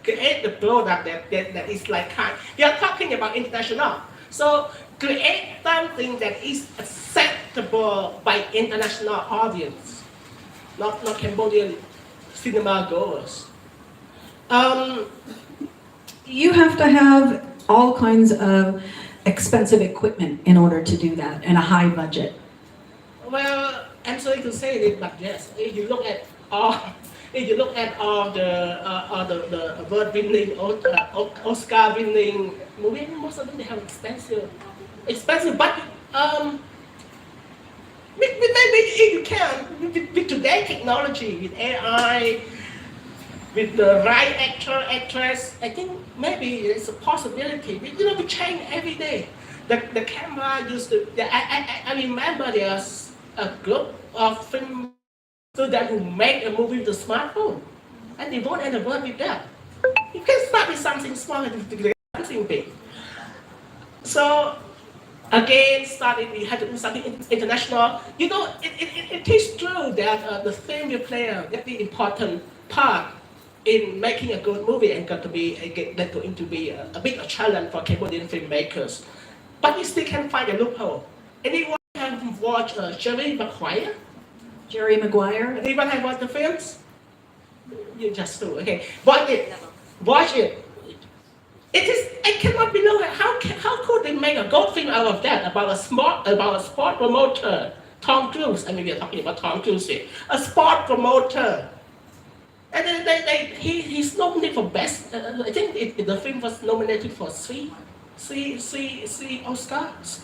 create the product that is like kind. We are talking about international. So create something that is acceptable by international audience, not Cambodian cinema goers. You have to have all kinds of expensive equipment in order to do that, and a high budget. Well, I'm sorry to say it, but yes, if you look at all the award-winning, Oscar-winning movies, most of them they have expensive. But maybe if you can, with today's technology, with AI, with the right actor, actress, I think maybe it's a possibility. We change every day. The camera used to. I remember there's a group of film students who make a movie with a smartphone, and they won't end up with that. You can start with something small and do something big. So again, we had to do something international. It is true that the film will play a very important part in making a good movie and going to be a big challenge for Cambodian filmmakers. But we still can find a loophole. Anyone have watched Jerry Maguire? Jerry Maguire? Anyone have watched the films? You just do, okay. Watch it. I cannot believe how could they make a good film out of that about a sport promoter, Tom Cruise. I mean, we are talking about Tom Cruise here. A sport promoter. And then he's nominated for best. I think the film was nominated for three Oscars.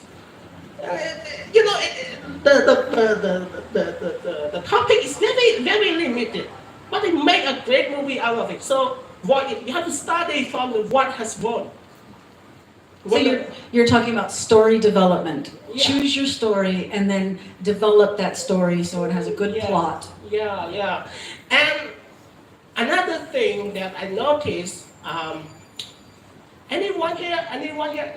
The topic is very, very limited, but they make a great movie out of it. So you have to study from what has won. So you're talking about story development. Yeah. Choose your story and then develop that story so it has a good plot. Yeah. And another thing that I noticed, anyone here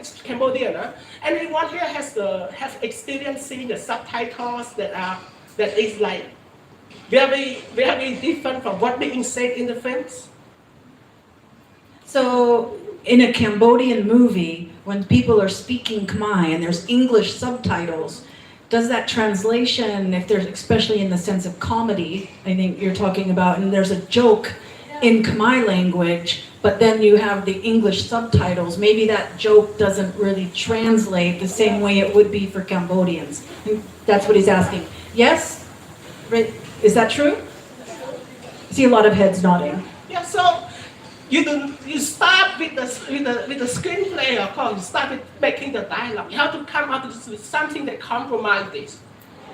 is Cambodian, huh? Anyone here have experience seeing the subtitles that is like very, very different from what being said in the films? So in a Cambodian movie, when people are speaking Khmer and there's English subtitles, does that translation, if there's, especially in the sense of comedy, I think you're talking about, and there's a joke in Khmer language, but then you have the English subtitles, maybe that joke doesn't really translate the same way it would be for Cambodians. And that's what he's asking. Yes? Is that true? I see a lot of heads nodding. Yeah, so you start with the screenplay, of course. You start with making the dialogue. You have to come up with something that compromises.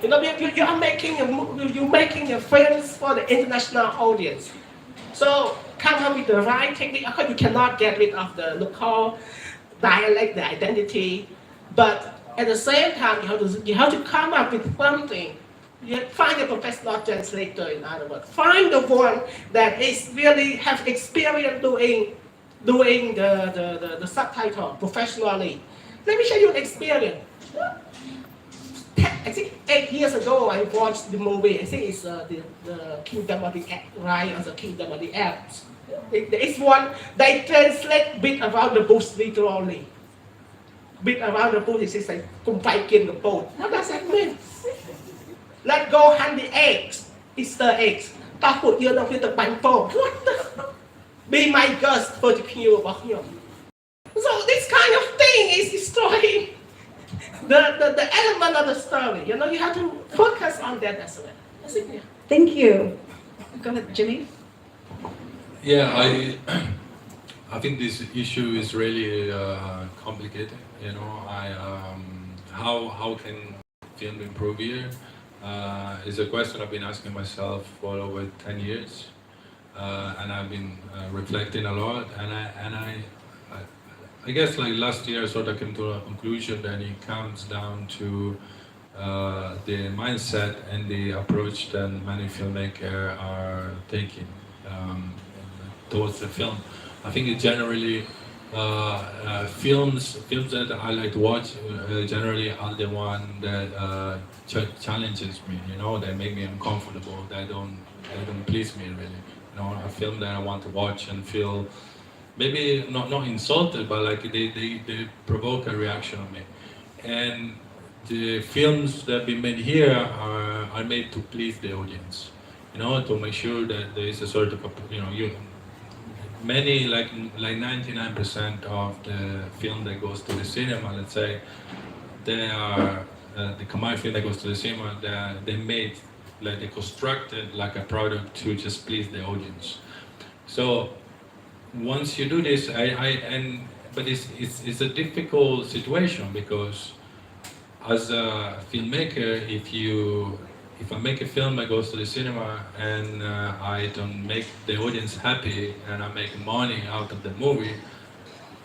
You're making a film for the international audience. So come come with the right technique. Of course, you cannot get rid of the local dialect, the identity, but at the same time, you have to come up with something. You find a professional translator, in other words. Find the one that is really have experience doing the subtitle professionally. Let me show you an experience. I think 8 years ago, I watched the movie. I think it's the Kingdom of the Right or the Kingdom of the Apes. There is one, they translate bit about the bush literally. Bit around the bush, it's like, kumpai the boat. What does that mean? Let go hunt the eggs, Easter eggs. Ta put you know with the bangpo. What the? Be my guest for the pure about you. So this kind of thing is destroying the element of the story. You know, you have to focus on that as well. Thank you. Go ahead, Jimmy. Yeah, I think this issue is really complicated. You know, how can film improve here? Is a question I've been asking myself for over 10 years, and I've been reflecting a lot. And I guess like last year I sort of came to a conclusion that it comes down to the mindset and the approach that many filmmakers are taking towards the film. I think it generally films that I like to watch generally are the one that challenges me. You know, they make me uncomfortable. They don't please me really. You know, a film that I want to watch and feel maybe not insulted, but like they provoke a reaction on me. And the films that have been made here are made to please the audience. You know, to make sure that there is a sort of many, like 99% of the film that goes to the cinema, let's say, they are the Khmer film that goes to the cinema. They made, like they constructed like a product to just please the audience. So once you do this, but it's a difficult situation because as a filmmaker, if I make a film that goes to the cinema and I don't make the audience happy and I make money out of the movie,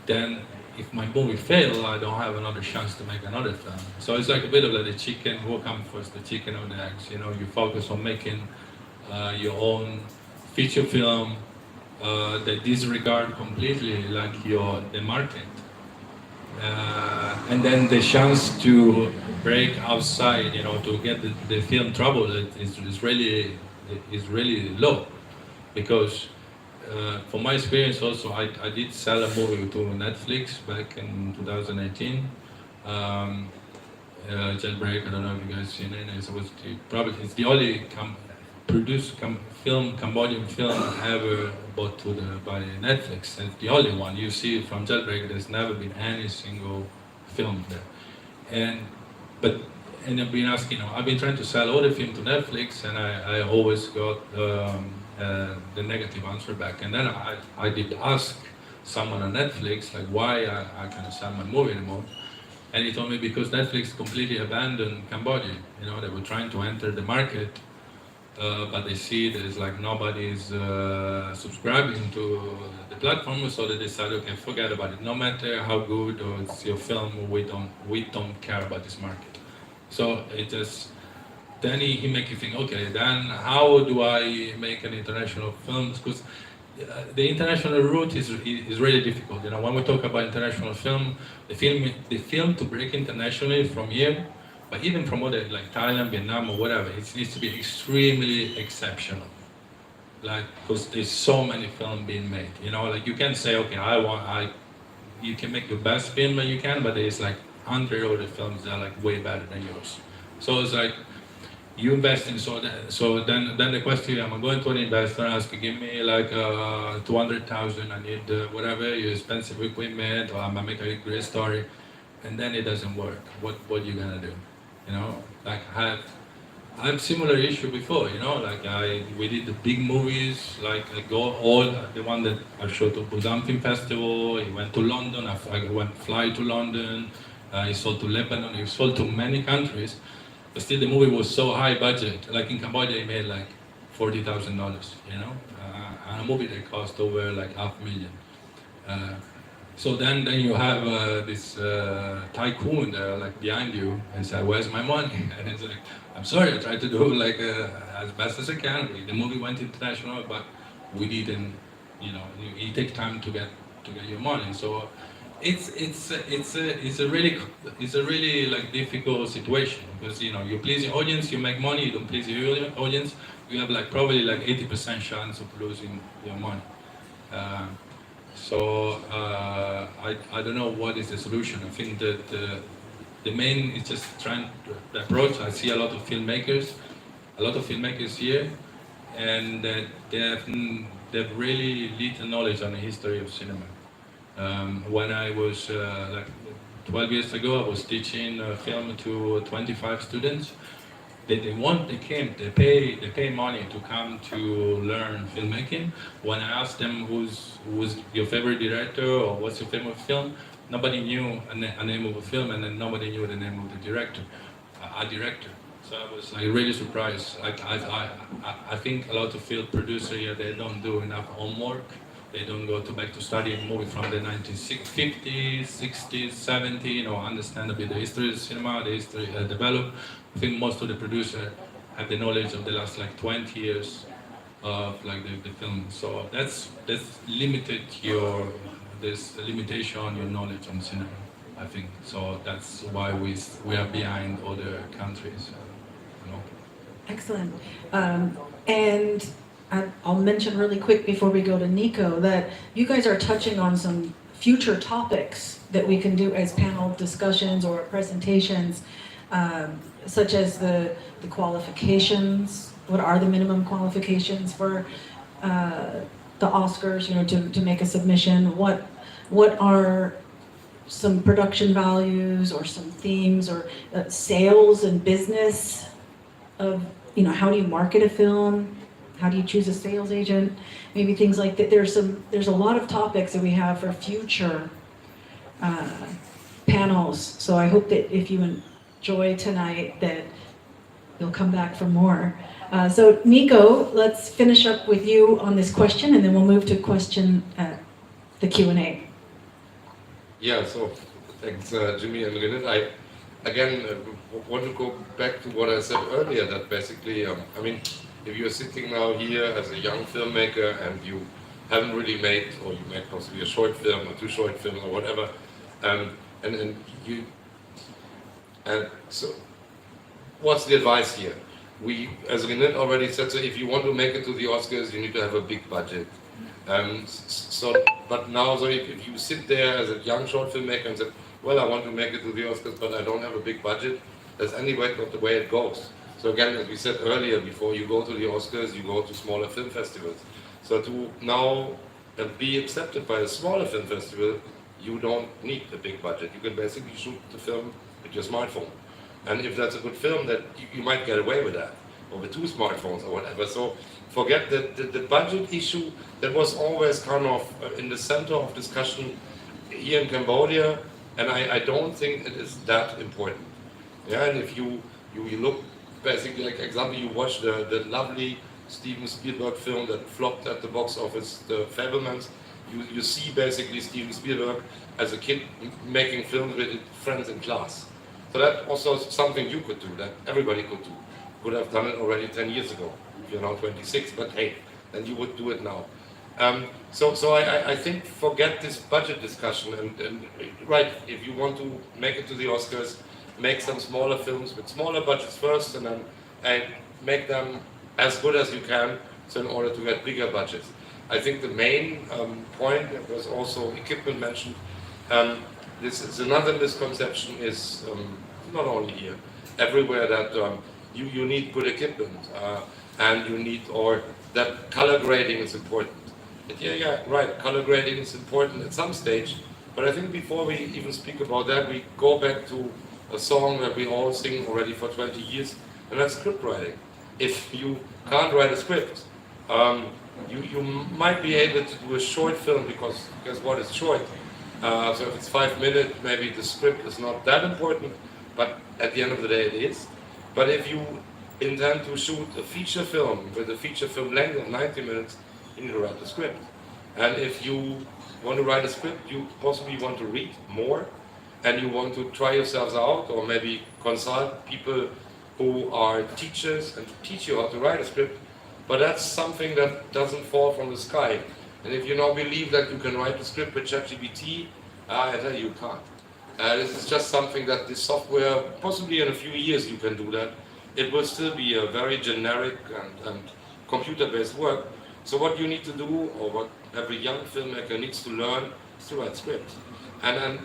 then if my movie fails, I don't have another chance to make another film. So it's like a bit of like the chicken, who comes first, the chicken or the eggs? You know, you focus on making your own feature film that disregard completely like the market. And then the chance to break outside, you know, to get the film trouble is really low, because from my experience also, I did sell a movie to Netflix back in 2018. Jailbreak, I don't know if you guys seen it. It's the only Cambodian film ever bought by Netflix. It's the only one. You see from Jailbreak, there's never been any single film there. And I've been asking, I've been trying to sell all the film to Netflix, and I always got the negative answer back. And then I did ask someone on Netflix, like, why I can't sell my movie anymore. And he told me because Netflix completely abandoned Cambodia. You know, they were trying to enter the market, but they see there's like nobody's subscribing to the platform, so they decided, okay, forget about it. No matter how good or it's your film, we don't care about this market. So then he make you think, okay, then how do I make an international film? Because the international route is really difficult. You know, when we talk about international film, the film to break internationally from here, but even from other like Thailand, Vietnam, or whatever, it needs to be extremely exceptional. Like, because there's so many films being made. You know, like you can say, okay, you can make your best film that you can, but there's like 100 other films that are like way better than yours. So it's like you invest in so then the question, I'm going to an investor and ask, give me like 200,000. I need whatever your expensive equipment, or I'm gonna make a great story, and then it doesn't work. What are you gonna do? You know, like I had similar issue before. You know, like we did the big movies, like I go all the one that I showed to Busan Film Festival. He went to London. I fly to London. He sold to Lebanon. He sold to many countries. But still, the movie was so high budget. Like in Cambodia, he made like $40,000. You know, and a movie that cost over like $500,000. So then you have this tycoon like behind you and say, "Where's my money?" And it's like, "I'm sorry, I tried to do like as best as I can. The movie went international, but we didn't. You know, it takes time to get your money." So it's a really like difficult situation because you please your audience, you make money. You don't please your audience, you have like probably like 80% chance of losing your money. So I don't know what is the solution. I think that the main is just trying to approach. I see a lot of filmmakers here, and that they have really little knowledge on the history of cinema. When I was like 12 years ago, I was teaching film to 25 students. They pay money to come to learn filmmaking. When I asked them who's your favorite director or what's your favorite film, nobody knew a name of a film, and then nobody knew the name of the director, a director. So I was like really surprised. I think a lot of film producers here, they don't do enough homework. They don't go back to study a movie from the 1950s, 60s, 70s, understand a bit the history of cinema, the history developed. I think most of the producers have the knowledge of the last like 20 years of like the film. So that's limited this limitation on your knowledge on cinema, I think. So that's why we are behind other countries. Excellent. And I'll mention really quick before we go to Nico that you guys are touching on some future topics that we can do as panel discussions or presentations, such as the qualifications. What are the minimum qualifications for the Oscars, to make a submission? What are some production values or some themes or sales and business of, how do you market a film? How do you choose a sales agent? Maybe things like that. There's a lot of topics that we have for future panels. So I hope that if you enjoy tonight, that you'll come back for more. So Nico, let's finish up with you on this question, and then we'll move to the Q&A. Yeah. So thanks, Jimmy and Rinith. I again want to go back to what I said earlier. That basically, if you're sitting now here as a young filmmaker and you haven't really made, or you made possibly a short film or 2 short films or whatever, so what's the advice here? We, as Rinith already said, so if you want to make it to the Oscars, you need to have a big budget. But now, so if you sit there as a young short filmmaker and say, well, I want to make it to the Oscars, but I don't have a big budget, that's anyway not the way it goes. So again, as we said earlier, before you go to the Oscars, you go to smaller film festivals. So to now be accepted by a smaller film festival, you don't need a big budget. You can basically shoot the film with your smartphone. And if that's a good film, that you might get away with that, or with 2 smartphones or whatever. So forget the budget issue that was always kind of in the center of discussion here in Cambodia, and I don't think it is that important. Yeah, and if you look, basically, like example, you watch the lovely Steven Spielberg film that flopped at the box office, The Fabelmans. You see basically Steven Spielberg as a kid making films with friends in class. So that also is something you could do, that everybody could do. Could have done it already 10 years ago. You're now 26, but hey, then you would do it now. So I think forget this budget discussion and right, if you want to make it to the Oscars, make some smaller films with smaller budgets first, and then make them as good as you can, so in order to get bigger budgets. I think the main point, that was also equipment mentioned, this is another misconception, is not only here, everywhere, that you need good equipment, and you need, or that color grading is important. Yeah, right, color grading is important at some stage, but I think before we even speak about that, we go back to a song that we all sing already for 20 years, and that's script writing. If you can't write a script, you might be able to do a short film, because what is short? So if it's 5 minutes, maybe the script is not that important, but at the end of the day it is. But if you intend to shoot a feature film with a feature film length of 90 minutes, you need to write the script. And if you want to write a script, you possibly want to read more, and you want to try yourselves out, or maybe consult people who are teachers and to teach you how to write a script. But that's something that doesn't fall from the sky. And if you now believe that you can write a script with ChatGPT, I tell you can't. This is just something that this software, possibly in a few years you can do that. It will still be a very generic and computer-based work. So what you need to do, or what every young filmmaker needs to learn, is to write scripts. And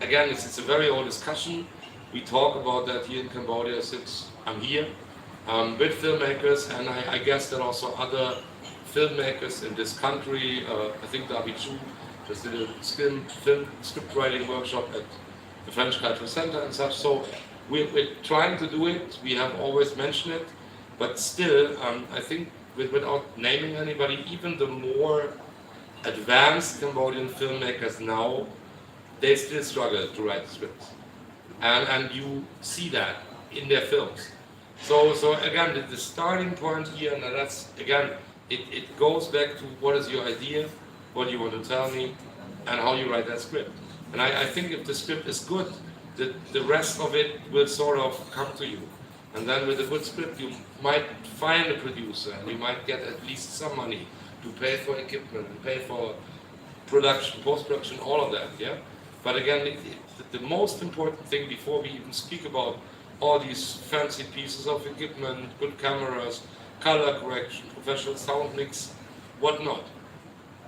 again, it's a very old discussion. We talk about that here in Cambodia since I'm here, with filmmakers, and I guess that also other filmmakers in this country, I think David Chu just did a film script writing workshop at the French Cultural Center and such. So we're trying to do it. We have always mentioned it, but still, I think without naming anybody, even the more advanced Cambodian filmmakers now, they still struggle to write scripts, and you see that in their films. So again, the starting point here, and that's again, it goes back to what is your idea, what you want to tell me, and how you write that script. And I think if the script is good, the rest of it will sort of come to you. And then with a good script, you might find a producer, and you might get at least some money to pay for equipment, and pay for production, post-production, all of that, yeah? But again, the most important thing before we even speak about all these fancy pieces of equipment, good cameras, color correction, professional sound mix, whatnot,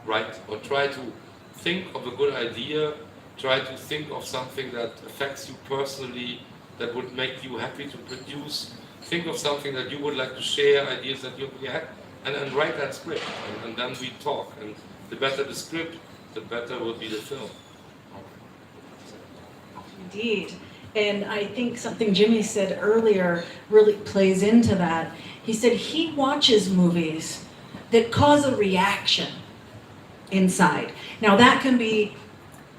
right? Or try to think of a good idea, try to think of something that affects you personally, that would make you happy to produce. Think of something that you would like to share, ideas that you had, and write that script, and then we talk. And the better the script, the better will be the film. Indeed. And I think something Jimmy said earlier really plays into that. He said he watches movies that cause a reaction inside. Now that can be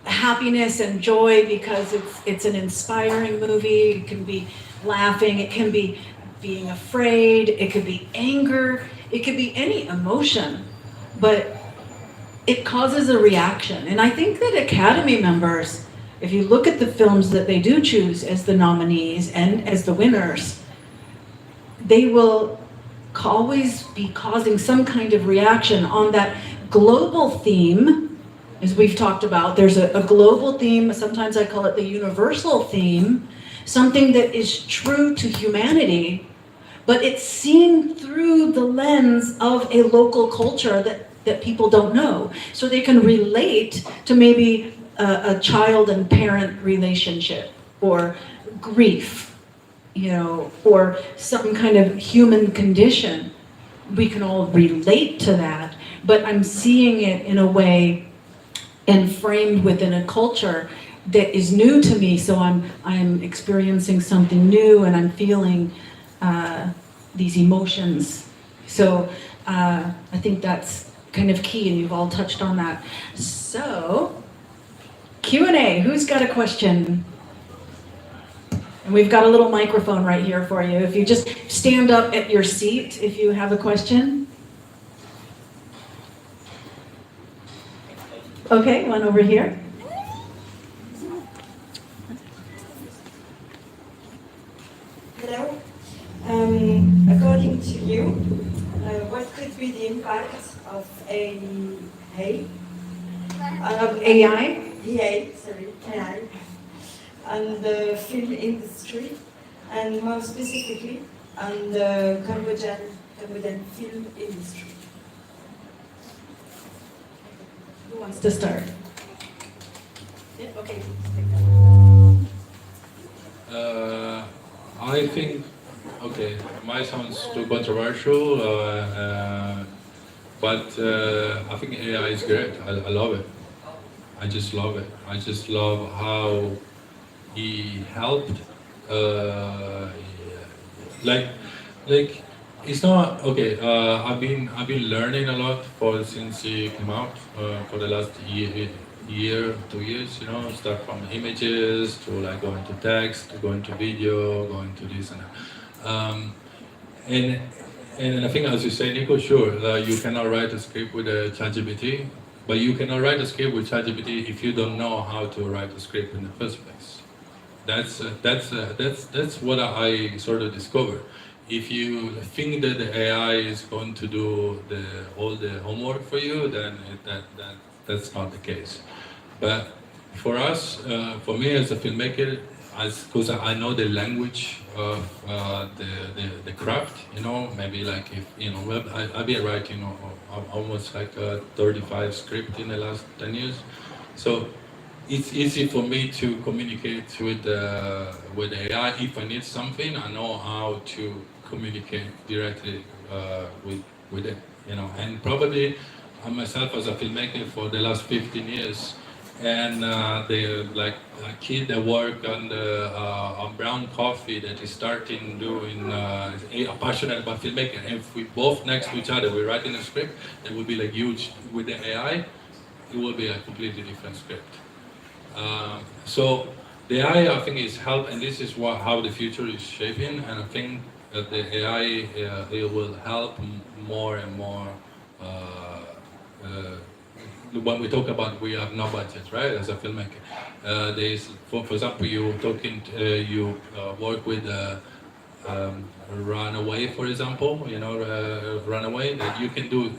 happiness and joy because it's an inspiring movie. It can be laughing, it can be being afraid, it could be anger, it could be any emotion, but it causes a reaction. And I think that Academy members, if you look at the films that they do choose as the nominees and as the winners, they will always be causing some kind of reaction on that global theme. As we've talked about, there's a global theme, sometimes I call it the universal theme, something that is true to humanity, but it's seen through the lens of a local culture that people don't know. So they can relate to maybe a child and parent relationship, or grief, or some kind of human condition. We can all relate to that, but I'm seeing it in a way and framed within a culture that is new to me. So I'm experiencing something new, and I'm feeling these emotions. So I think that's kind of key, and you've all touched on that. So Q&A, who's got a question? And we've got a little microphone right here for you. If you just stand up at your seat if you have a question. Okay, one over here. Hello. According to you, what could be the impact of AI? Of AI? AI, on the film industry, and more specifically on the Cambodian film industry. Who wants to start? Yeah, okay. I think, okay, might sound too controversial, but I think AI is great. I love it. I just love it. I just love how he helped. Like it's not okay. I've been learning a lot since he came out for the last year, 2 years. Start from images to like going to text, to going to video, going to this and that. And And I think, as you say, Nico, sure, you cannot write a script with a ChatGPT, but you cannot write a script with ChatGPT if you don't know how to write a script in the first place. That's what I sort of discovered. If you think that the AI is going to do all the homework for you, then that's not the case. But for us, for me as a filmmaker, because I know the language of the craft, you know, maybe like if, you know, I've been writing, you know, almost like 35 scripts in the last 10 years. So it's easy for me to communicate with AI. If I need something, I know how to communicate directly with it, you know. And probably I myself as a filmmaker for the last 15 years, and like a kid that work on brown coffee that is starting doing passionate about filmmaking. And if we both next to each other, we're writing a script that will be like huge. With the AI, it will be a completely different script. So the AI, I think, is help, and this is how the future is shaping. And I think that the AI it will help more and more. When we talk about we have no budget, right? As a filmmaker, there's, for example, you work with Runaway, for example. You know, Runaway, that you can do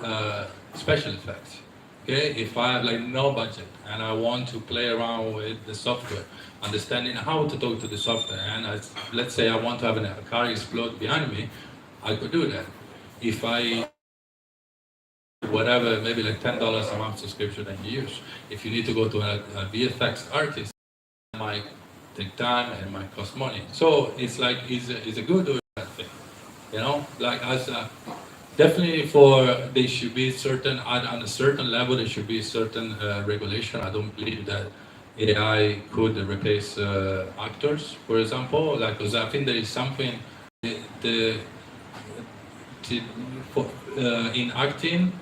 special effects. Okay, if I have like no budget and I want to play around with the software, understanding how to talk to the software, and let's say I want to have a car explode behind me, I could do that. If I whatever, maybe like $10 a month subscription that you use. If you need to go to a VFX artist, it might take time and it might cost money. So it's like, it's a good or bad thing, you know? Like definitely there should be certain, on a certain level, there should be certain regulation. I don't believe that AI could replace actors, for example. Like, because I think there is something, in acting,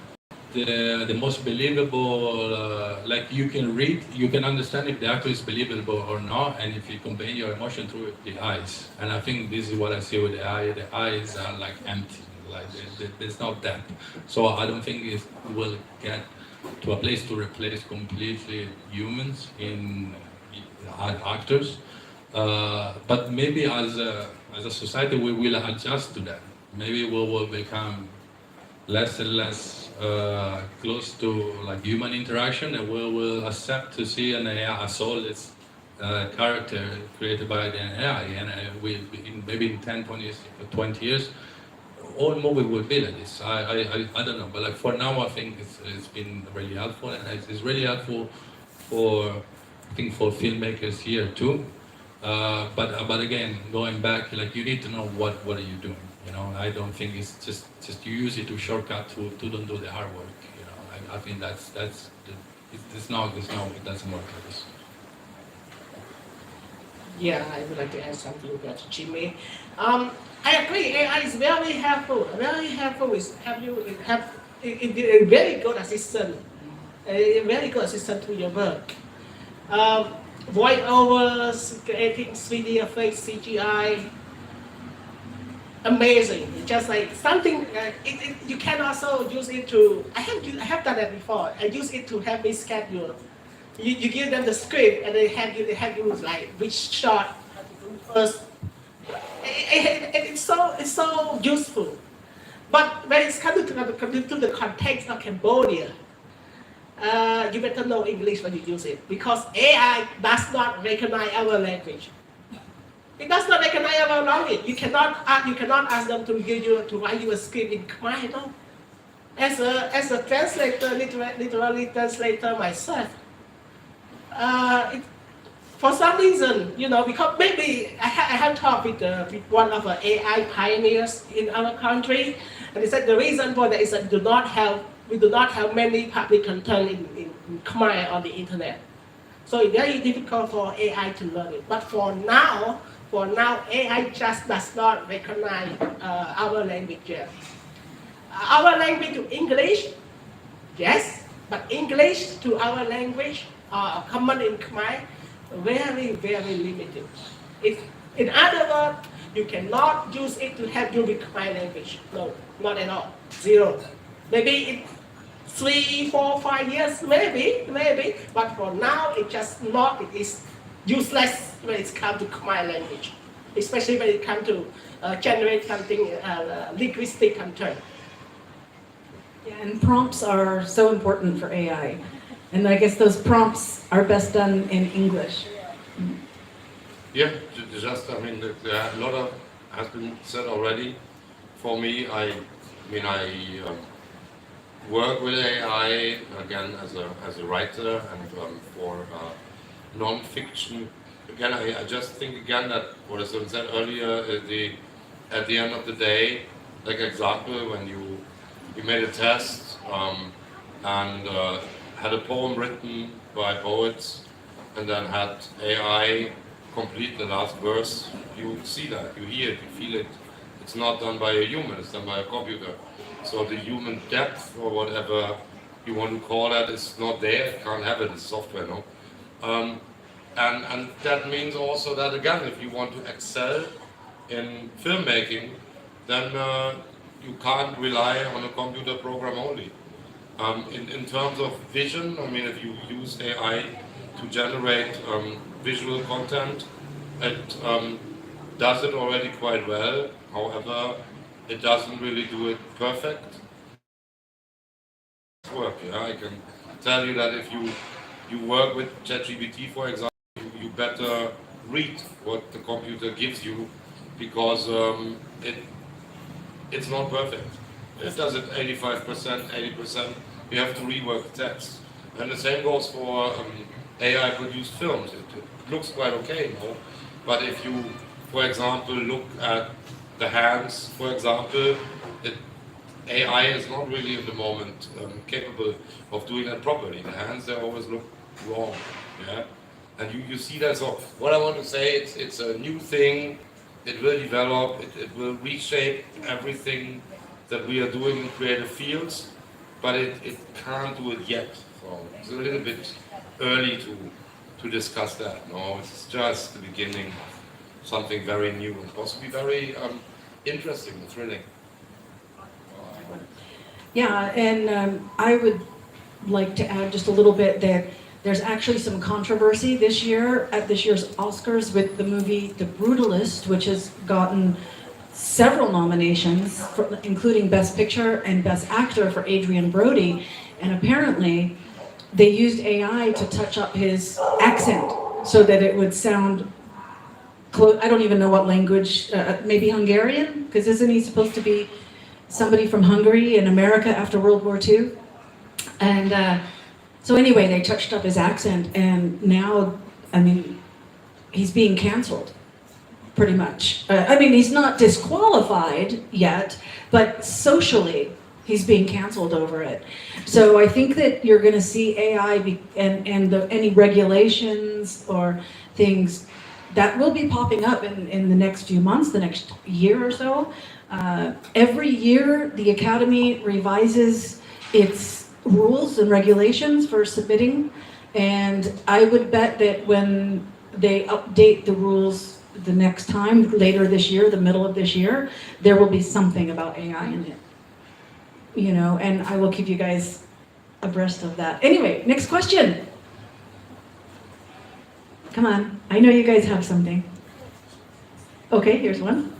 the most believable, like you can read, you can understand if the actor is believable or not, and if you convey your emotion through the eyes. And I think this is what I see with the eye. The eyes are like empty, like there's no depth. So I don't think it will get to a place to replace completely humans in actors. But maybe as a society, we will adjust to that. Maybe we will become less and less close to like human interaction, and we will accept to see an AI, a soulless character created by the AI, and maybe in 10, 20 years, all movie will be like this. I don't know, but like for now, I think it's been really helpful, and it's really helpful for, I think, for filmmakers here too. But again, going back, like you need to know what are you doing. You know, I don't think it's just you use it to shortcut to don't do the hard work. You know, I think it's not it doesn't work like this. Yeah, I would like to add something about Jimmy. I agree. AI is very helpful. Very helpful. Have a very good assistant. A very good assistant to your work. Voiceovers, creating 3D effects, CGI. Amazing. It's just like something. You can also use it to. I have done that before. I use it to help me schedule. You give them the script and they have you like which shot first. It's so useful. But when it's coming to the context of Cambodia, you better know English when you use it, because AI does not recognize our language. It does not recognize our language. You cannot ask them to write you a script in Khmer. No. As a translator, literally translator myself, for some reason, you know, because maybe I have talked with one of the AI pioneers in our country, and they said the reason for that is that we do not have many public content in Khmer on the internet. So it's very difficult for AI to learn it. But for now, AI just does not recognize our language yet. Our language to English, yes, but English to our language, common in Khmer, very, very limited. In other words, you cannot use it to help you with Khmer language. No. Not at all. Zero. Maybe in 3, 4, 5 years, maybe. But for now, it's just not. It is useless when it comes to Khmer language, especially when it comes to generate something linguistic content. Yeah, and prompts are so important for AI. And I guess those prompts are best done in English. Yeah, just, I mean, there are a lot of has been said already. For me, I work with AI again as a writer and for non-fiction. Again, I just think again that what has been said earlier, at the end of the day, like example, when you made a test and had a poem written by poets and then had AI complete the last verse, you see that, you hear it, you feel it. It's not done by a human, it's done by a computer. So the human depth or whatever you want to call it is not there, you can't have it, it's software, no? And that means also that again, if you want to excel in filmmaking, then you can't rely on a computer program only. In terms of vision, I mean, if you use AI to generate visual content, it does it already quite well. However, it doesn't really do it perfect. Work, yeah? I can tell you that if you work with ChatGPT, for example, you better read what the computer gives you, because it's not perfect. It does it 85%, 80%. You have to rework the text. And the same goes for AI-produced films. It looks quite okay, you know? But if you, for example, look at the hands, for example, AI is not really in the moment capable of doing that properly. The hands, they always look wrong, yeah? And you see that. So what I want to say, it's a new thing. It will develop, it will reshape everything that we are doing in creative fields, but it can't do it yet. So it's a little bit early to discuss that. No, it's just the beginning of something very new and possibly very interesting and thrilling. Yeah, and I would like to add just a little bit that there's actually some controversy this year at this year's Oscars with the movie The Brutalist, which has gotten several nominations, including Best Picture and Best Actor for Adrian Brody. And apparently, they used AI to touch up his accent so that it would sound close. I don't even know what language, maybe Hungarian? Because isn't he supposed to be somebody from Hungary in America after World War II? And so anyway, they touched up his accent, and now, I mean, he's being canceled, pretty much. I mean, he's not disqualified yet, but socially, he's being canceled over it. So I think that you're going to see AI and any regulations or things that will be popping up in the next few months, the next year or so. Every year, the Academy revises its rules and regulations for submitting, and I would bet that when they update the rules the next time, later this year, the middle of this year, there will be something about AI in it. You know, and I will keep you guys abreast of that. Anyway, next question. Come on, I know you guys have something. Okay, here's one.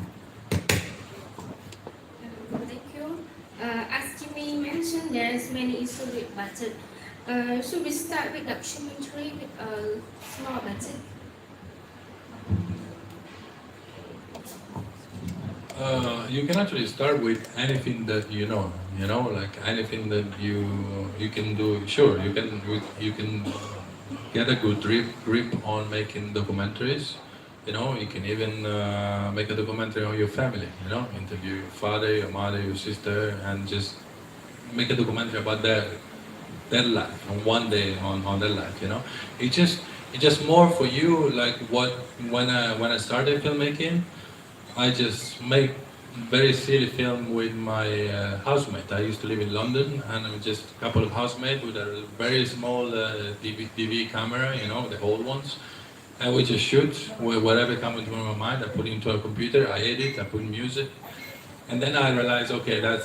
As Jimmy mentioned, there's many issues with budget. Should we start with documentary with a small budget? You can actually start with anything that you know, like anything that you can do. Sure, you can get a good grip on making documentaries. You know, you can even make a documentary on your family, interview your father, your mother, your sister, and just make a documentary about their life, on one day on their life, It's just more for you, like when I started filmmaking, I just make very silly film with my housemate. I used to live in London, and I'm just a couple of housemates with a very small DV camera, the old ones. And we just shoot whatever comes into my mind. I put it into a computer, I edit, I put music, And then I realized, okay, that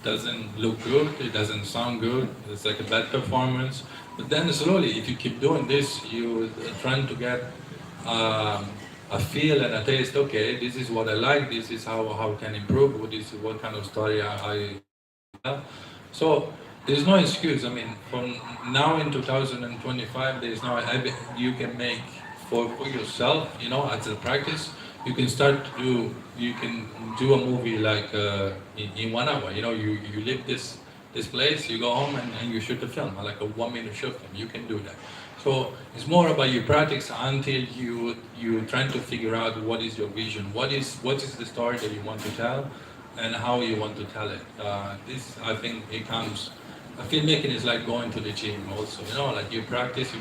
doesn't look good, it doesn't sound good, it's like a bad performance. But then slowly, if you keep doing this, you're trying to get a feel and a taste, okay, this is what I like, this is how I can improve, what kind of story I tell. So there's no excuse. I mean, from now in 2025, there's no, you can make for yourself, you know, as a practice, you can start to do, you can do a movie like in 1 hour. You know, you leave this place, you go home and you shoot a film, like a 1 minute short film. You can do that. So it's more about your practice until you're trying to figure out what is your vision, what is the story that you want to tell, and how you want to tell it. This, I think, it comes. Filmmaking is like going to the gym also, you know, like you practice,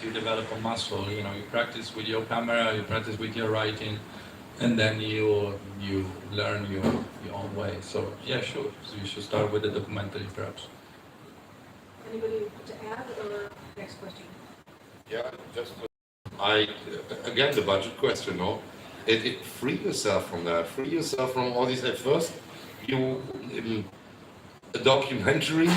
you develop a muscle, you know, you practice with your camera, you practice with your writing, and then you learn your own way. So yeah, sure, so you should start with the documentary perhaps. Anybody to add or next question? Yeah, just again, the budget question, no? It free yourself from that, free yourself from all these. At first, a documentary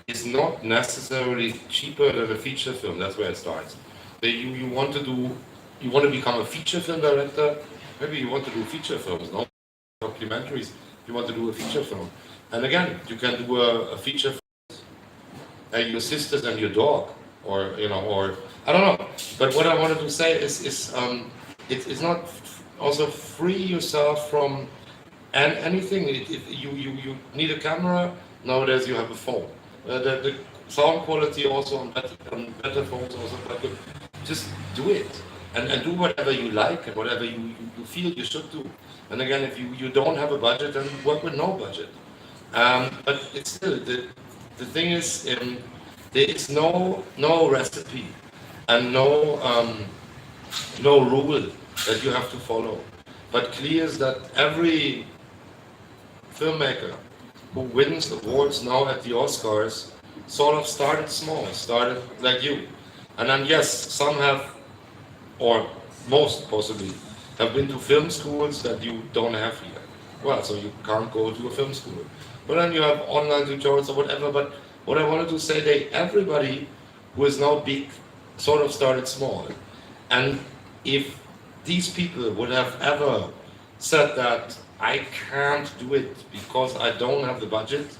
is not necessarily cheaper than a feature film. That's where it starts. You want to become a feature film director. Maybe you want to do feature films, not documentaries. You want to do a feature film, and again, you can do a feature film. Your sisters and your dog, or you know, or I don't know. But what I wanted to say is it's not also free yourself from anything. If you need a camera, nowadays you have a phone. The sound quality also on better phones also quite good. Just do it and do whatever you like and whatever you feel you should do. And again, if you don't have a budget, then work with no budget. But it's still the thing is there is no recipe and no rule that you have to follow. But clear is that every filmmaker who wins awards now at the Oscars sort of started small, started like you. And then yes, some have, or most possibly, have been to film schools that you don't have here. Well, so you can't go to a film school. But then you have online tutorials or whatever. But what I wanted to say, that everybody who is now big sort of started small. And if these people would have ever said that I can't do it because I don't have the budget,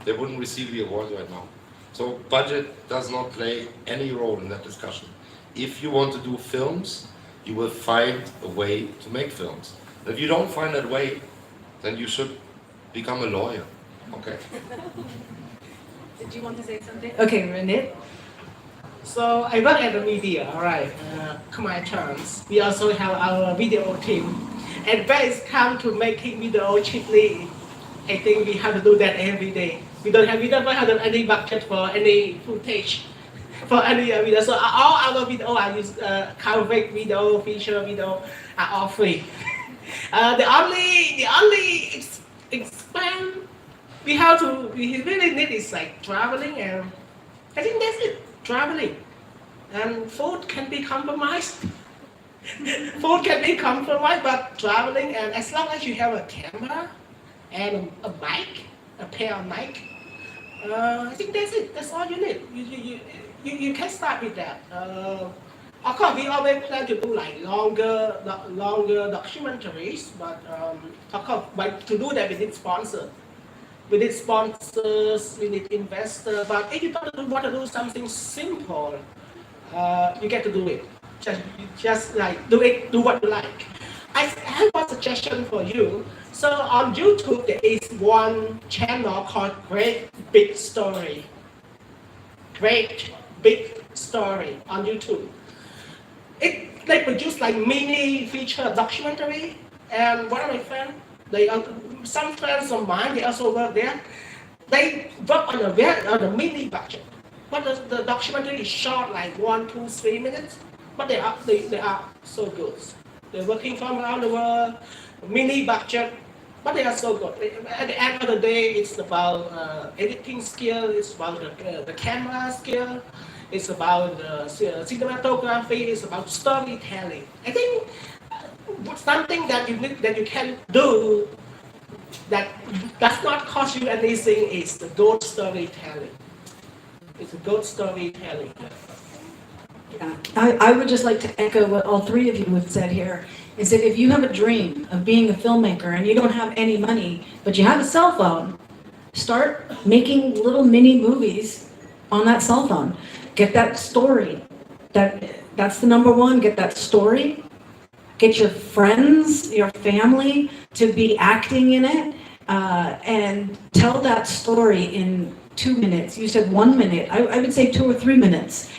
they wouldn't receive the award right now. So budget does not play any role in that discussion. If you want to do films, you will find a way to make films. If you don't find that way, then you should become a lawyer. Okay. Did you want to say something? Okay, Rinith. So I work at the media, all right, Khmer Times. We also have our video team. And when it's come to making video cheaply, I think we have to do that every day. We don't have any budget for any footage, for any video. So all our video are used, cover video, feature video are all free. The only expense we really need is like traveling, and I think that's it. Traveling, and food can be compromised. Food can be compromised, but traveling, and as long as you have a camera and a mic, a pair of mic, I think that's it. That's all you need. You can start with that. Of course, we always plan to do like longer documentaries, but of course, but to do that we need sponsors. We need sponsors, we need investors. But if you don't want to do something simple, you get to do it. Just like do what you like. I have one suggestion for you. So on YouTube there is one channel called Great Big Story. Great Big Story on YouTube. They produce like mini feature documentary, and one of my friends, some friends of mine, they also work there. They work on a mini budget. But the documentary is short like 1, 2, 3 minutes. But they are so good. They're working from around the world, mini budget, but they are so good. At the end of the day, it's about editing skill, it's about the camera skill, it's about cinematography, it's about storytelling. I think something that you can do that does not cost you anything is the good storytelling. It's a good storytelling. Yeah, I would just like to echo what all three of you have said here, is that if you have a dream of being a filmmaker and you don't have any money, but you have a cell phone, start making little mini movies on that cell phone. Get that story. That's the number one, get that story. Get your friends, your family to be acting in it, and tell that story in 2 minutes. You said 1 minute. I would say 2 or 3 minutes.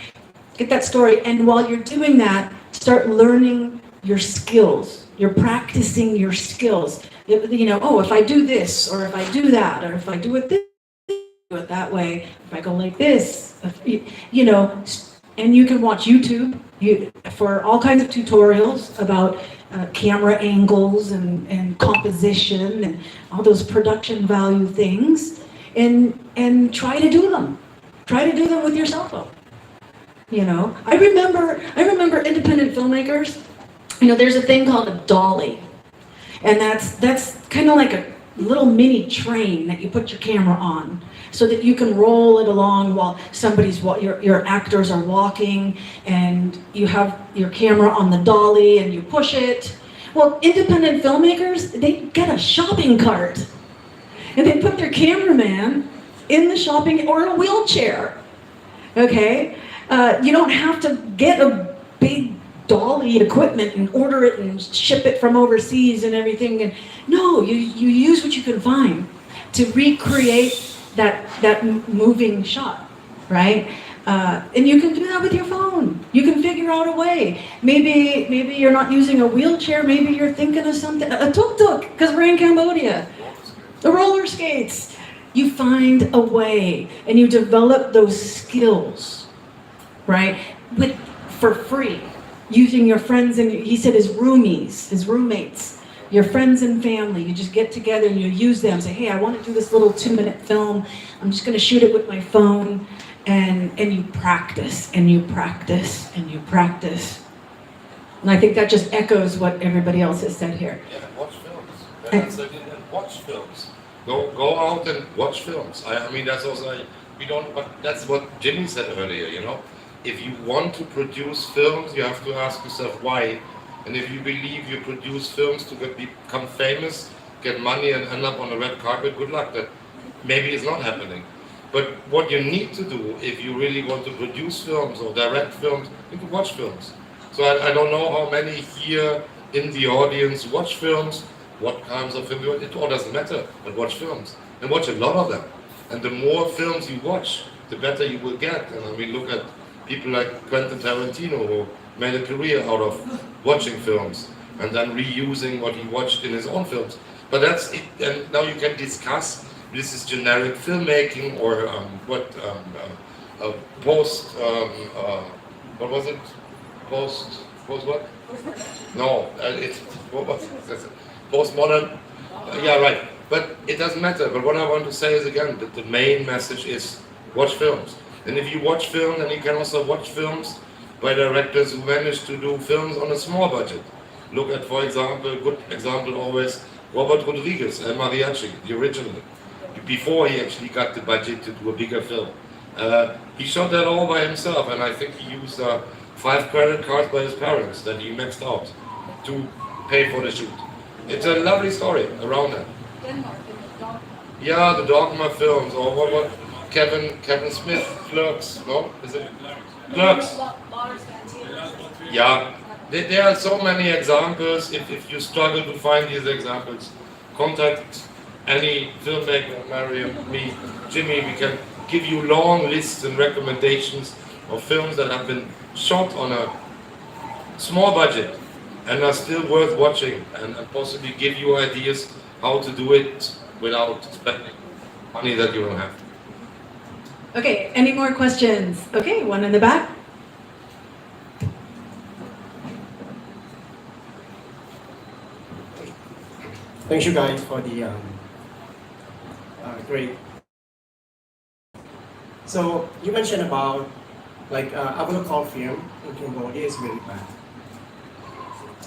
Get that story, and while you're doing that, start learning your skills. You're practicing your skills. You know, oh, if I do this, or if I do that, or if I do it this, do it that way, if I go like this, you know, and you can watch YouTube for all kinds of tutorials about camera angles and composition and all those production value things, and try to do them. Try to do them with your cell phone. You know, I remember independent filmmakers. You know, there's a thing called a dolly, and that's kind of like a little mini train that you put your camera on, so that you can roll it along while your actors are walking, and you have your camera on the dolly and you push it. Well, independent filmmakers, they get a shopping cart, and they put their cameraman in the shopping or in a wheelchair. Okay. You don't have to get a big dolly equipment and order it and ship it from overseas and everything. And no, you use what you can find to recreate that moving shot, right? And you can do that with your phone. You can figure out a way. Maybe you're not using a wheelchair. Maybe you're thinking of something, a tuk-tuk, because we're in Cambodia. The roller skates. You find a way, and you develop those skills. Right? For free, using your friends and he said his roomies, his roommates, your friends and family. You just get together and you use them. Say, hey, I want to do this little 2-minute film. I'm just going to shoot it with my phone, and you practice and you practice and you practice. And I think that just echoes what everybody else has said here. Yeah, watch films. That's and watch films. Go out and watch films. I mean, that's also but that's what Jimmy said earlier. You know. If you want to produce films, you have to ask yourself why. And if you believe you produce films to become famous, get money and end up on the red carpet, good luck. That maybe is not happening. But what you need to do if you really want to produce films or direct films, you can watch films. So I don't know how many here in the audience watch films, what kinds of films, it all doesn't matter, but watch films. And watch a lot of them. And the more films you watch, the better you will get. And I mean, look at people like Quentin Tarantino, who made a career out of watching films and then reusing what he watched in his own films. But that's it. And now you can discuss, this is generic filmmaking or what was it? Post what? No, it's what was it? Postmodern. Yeah, right. But it doesn't matter. But what I want to say is again that the main message is watch films. And if you watch film, then you can also watch films by directors who managed to do films on a small budget. Look at, for example, good example always, Robert Rodriguez, El Mariachi, the original. Before he actually got the budget to do a bigger film. He shot that all by himself, and I think he used 5 credit cards by his parents that he maxed out to pay for the shoot. It's a lovely story around that. Yeah, the Dogma films, or what Kevin Smith, Clerks, no? Is it Clerks? Yeah, there are so many examples. If you struggle to find these examples, contact any filmmaker, Mariam, me, Jimmy. We can give you long lists and recommendations of films that have been shot on a small budget and are still worth watching, and possibly give you ideas how to do it without spending money that you don't have. Okay, any more questions? Okay, one in the back. Thank you guys for the great. So you mentioned about like our local film in Cambodia is really bad.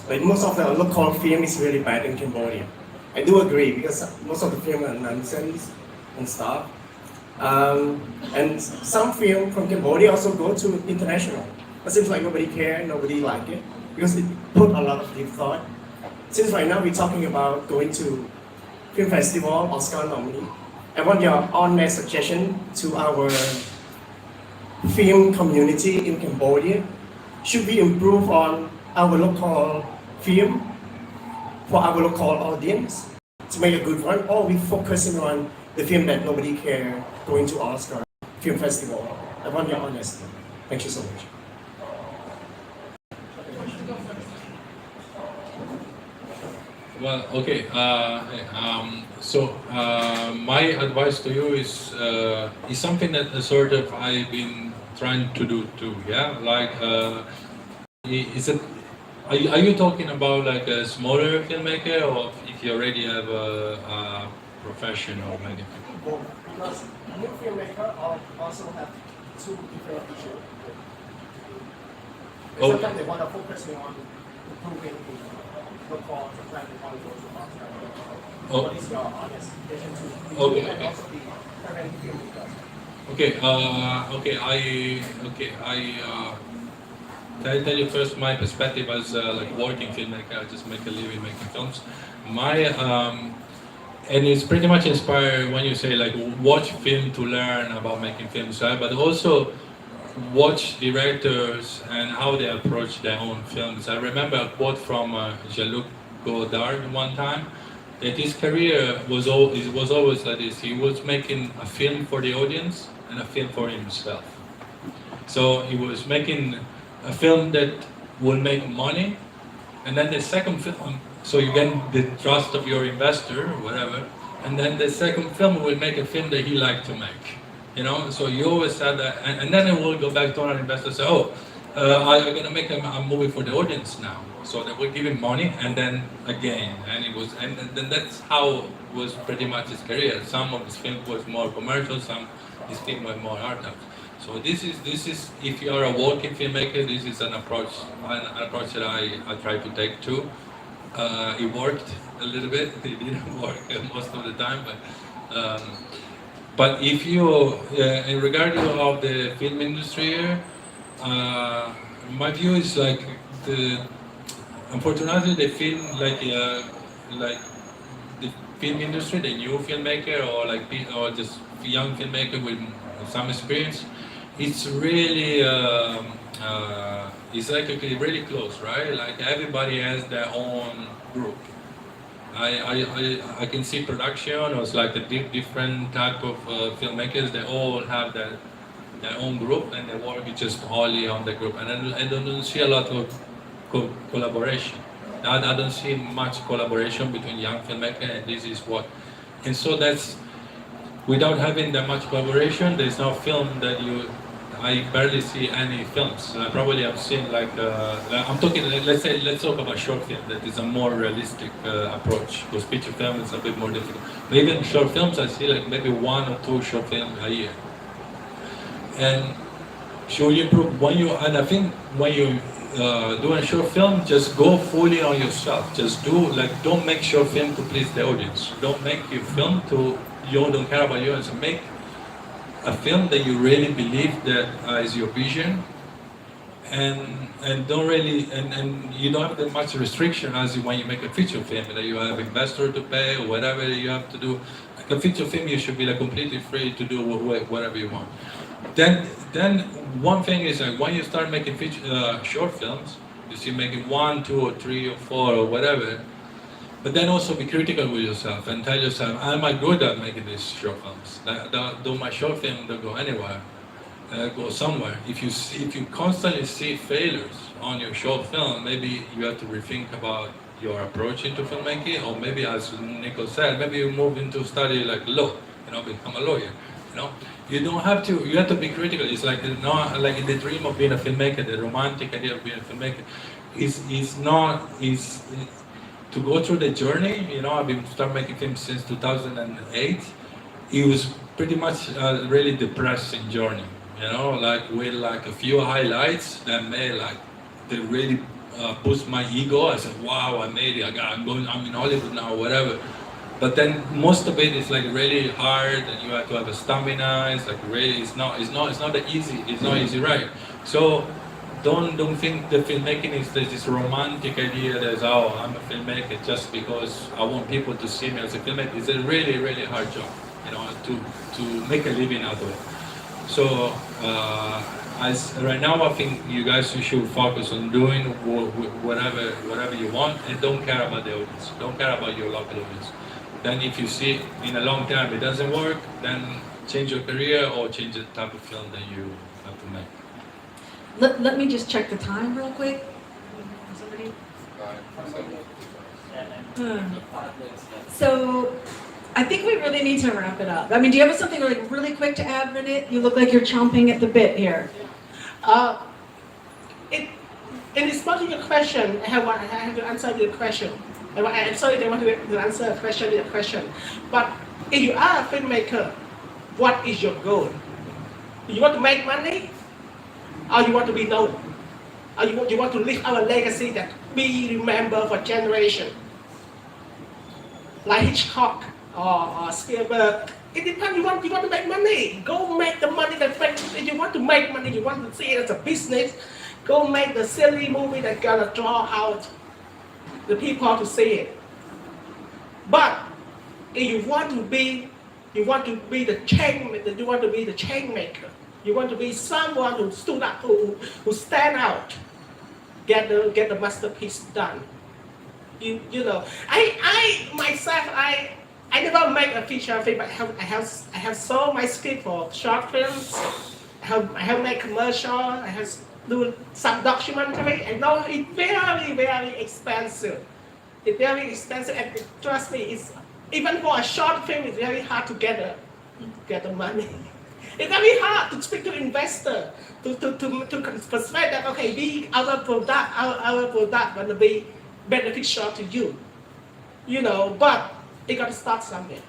Like most of the local film is really bad in Cambodia. I do agree because most of the film are nonsense and stuff. And some film from Cambodia also go to international. It seems like nobody care, nobody like it because it put a lot of deep thought. Since right now we're talking about going to film festival, Oscar nominee, I want your honest suggestion to our film community in Cambodia. Should we improve on our local film for our local audience to make a good one, or we focusing on the film that nobody care going to Oscar Film Festival? I want your honesty. Thank you so much. Well, okay. My advice to you is something that sort of I've been trying to do too. Yeah, like is it? Are you talking about like a smaller filmmaker, or if you already have a professional maker? Because new filmmaker also have two different issues. Oh. Sometimes they want to focus on improving local, sometimes they want to go to Oscar. Oh. What is your honest suggestion to Okay. and also the current filmmakers? I tell you first my perspective as like working filmmaker. I just make a living making films. And it's pretty much inspired when you say like watch film to learn about making films, right? But also watch directors and how they approach their own films. I remember a quote from Jean-Luc Godard one time, that his career was always like this. He was making a film for the audience and a film for himself. So he was making a film that will make money, and then the second film, so you get the trust of your investor or whatever, and then the second film will make a film that he liked to make. You know, so you always had that, and then it will go back to our investor and say, oh, I'm going to make a movie for the audience now. So they will give him money, and then again, and then that's how it was pretty much his career. Some of his films was more commercial, some his film was more art house. So this is if you are a working filmmaker, this is an approach that I try to take too. It worked a little bit. It didn't work most of the time, but if you, in regard of the film industry here, my view is like unfortunately the film like the film industry, the new filmmaker or just young filmmaker with some experience, it's really it's like really close, right? Like everybody has their own group. I can see production, or it's like a different type of filmmakers. They all have their own group, and they work just only on the group. And I don't see a lot of collaboration. I don't see much collaboration between young filmmakers, and this is what. And so that's without having that much collaboration. There's no film that I barely see any films. Probably I've seen like I'm talking. Let's talk about short film. That is a more realistic approach. Because feature film is a bit more difficult. But even short films, I see like maybe 1 or 2 short films a year. And should you improve when you? And I think when you do a short film, just go fully on yourself. Just don't make short film to please the audience. Don't make your film to you don't care about you. So make a film that you really believe that is your vision, and don't really and you don't have that much restriction as when you make a feature film that you have investor to pay or whatever you have to do. Like a feature film, you should be like completely free to do whatever you want. Then one thing is like when you start making short films, you see making 1, 2, or 3, or 4 or whatever. But then also be critical with yourself and tell yourself, am I good at making these short films? Do my short film don't go anywhere, go somewhere? If you constantly see failures on your short film, maybe you have to rethink about your approach into filmmaking, or maybe, as Nico said, maybe you move into study like law, become a lawyer. You don't have to. You have to be critical. It's like like in the dream of being a filmmaker, the romantic idea of being a filmmaker, is to go through the journey. I've been started making films since 2008. It was pretty much a really depressing journey. Like with like a few highlights that made they really boost my ego. I said, wow, I made it. I'm in Hollywood now, whatever. But then most of it is like really hard, and you have to have a stamina. It's like really, it's not that easy. It's not easy, right? So don't think the filmmaking is this romantic idea that I'm a filmmaker just because I want people to see me as a filmmaker. It's a really, really hard job, to make a living out of it. So right now, I think you guys should focus on doing whatever you want, and don't care about the audience. Don't care about your local audience. Then if you see in a long time it doesn't work, then change your career or change the type of film that you have to make. Let me just check the time real quick. Somebody? So I think we really need to wrap it up. I mean, do you have something really quick to add, Rinith? You look like you're chomping at the bit here. In response to your question, I have to answer your question. I'm sorry, I want to answer a question with a question. But if you are a filmmaker, what is your goal? Do you want to make money? Or you want to be known? Or you want to leave our legacy that we remember for generations? Like Hitchcock or Spielberg. It depends. You want to make money. Go make the money if you want to make money, you want to see it as a business, go make the silly movie that's gonna draw out the people to see it. But if you want to be the change maker. You want to be someone who stood up, who stand out, get the masterpiece done. You know, I myself never make a feature film. I have sold my script for short films. I have made commercial. I have do some documentary. I know it's very, very expensive. It's very expensive, and trust me, it's even for a short film, it's very hard to get the money. It's very hard to speak to investor to persuade that okay, our product gonna be beneficial to you. You know, but you gotta start somewhere.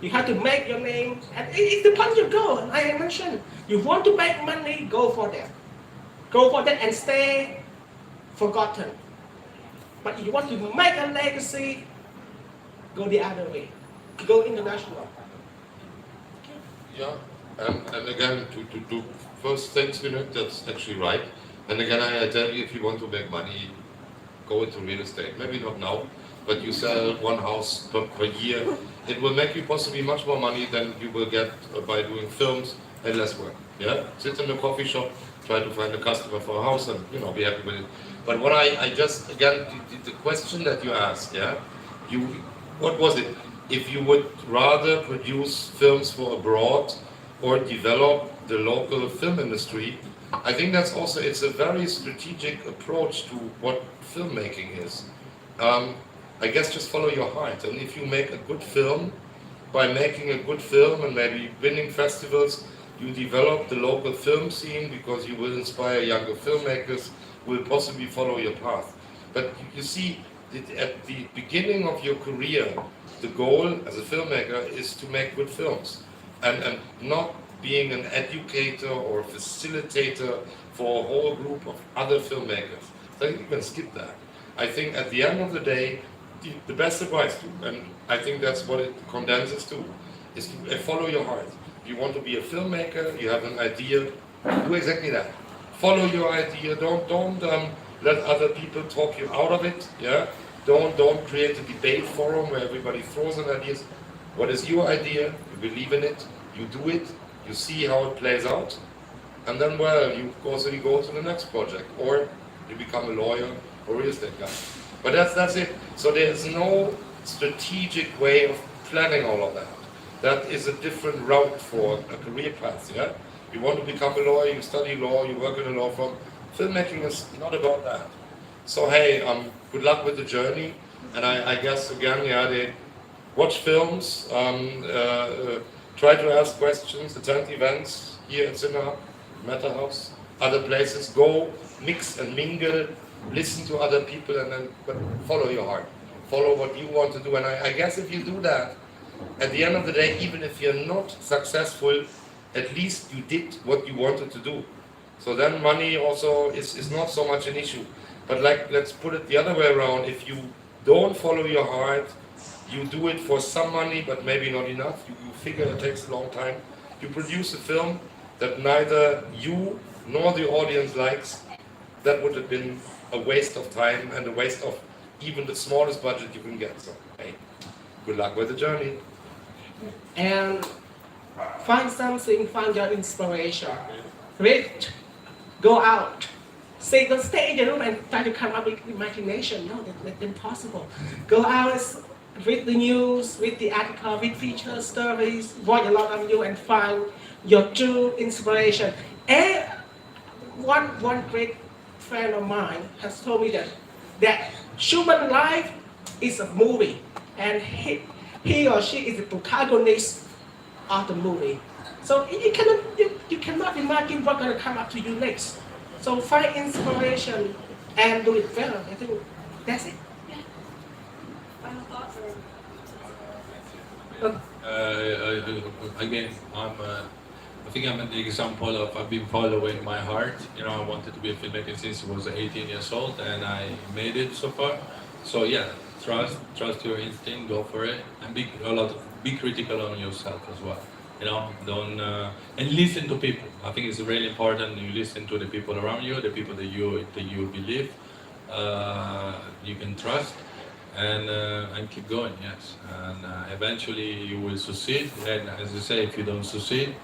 You have to make your name, and it depends your goal. I mentioned, you want to make money, go for that. Go for that and stay forgotten. But if you want to make a legacy, go the other way. Go international. Yeah, and again, to first thanks, Rinith, that's actually right. And again, I tell you, if you want to make money, go into real estate. Maybe not now, but you sell one house per year. It will make you possibly much more money than you will get by doing films and less work. Yeah, sit in a coffee shop, try to find a customer for a house, and be happy with it. But what I just again the question that you asked, yeah, what was it? If you would rather produce films for abroad or develop the local film industry, I think that's also, it's a very strategic approach to what filmmaking is. I guess just follow your heart, and if you make a good film, by making a good film and maybe winning festivals, you develop the local film scene because you will inspire younger filmmakers who will possibly follow your path. But you see, at the beginning of your career, the goal as a filmmaker is to make good films and not being an educator or facilitator for a whole group of other filmmakers. So you can skip that. I think at the end of the day, the best advice, and I think that's what it condenses to, is to follow your heart. If you want to be a filmmaker, you have an idea, do exactly that. Follow your idea. Don't let other people talk you out of it. Yeah. Don't create a debate forum where everybody throws in ideas. What is your idea? You believe in it. You do it. You see how it plays out, and then you go to the next project, or you become a lawyer or real estate guy. But that's it. So there's no strategic way of planning all of that. That is a different route for a career path. Yeah, you want to become a lawyer, you study law, you work in a law firm. Filmmaking is not about that. So hey, good luck with the journey, and I guess again, they watch films, try to ask questions, attend events here at CineHub, MetaHouse, other places. Go mix and mingle, listen to other people, but follow your heart. Follow what you want to do, and I guess if you do that, at the end of the day, even if you're not successful, at least you did what you wanted to do. So then money also is not so much an issue. But let's put it the other way around. If you don't follow your heart. You do it for some money, but maybe not enough. You figure it takes a long time. You produce a film that neither you nor the audience likes. That would have been a waste of time and a waste of even the smallest budget you can get. So, hey, good luck with the journey. And find something, find your inspiration. Read, go out. Say, don't stay in the room and try to come up with imagination. No, that's impossible. Go out, read the news, read the article, read feature stories, watch a lot of you and find your true inspiration. And one great friend of mine has told me that human life is a movie, and he or she is the protagonist of the movie. So you cannot imagine what's going to come up to you next. So find inspiration and do it well. I think that's it. Yeah. Final thoughts? Again, I think I'm an example of I've been following my heart. You know, I wanted to be a filmmaker since I was 18 years old, and I made it so far. So yeah, trust your instinct, go for it, and be critical on yourself as well. You know, don't and listen to people. I think it's really important. You listen to the people around you, the people that you believe you can trust, and keep going. Yes, and eventually you will succeed. And as I say, if you don't succeed,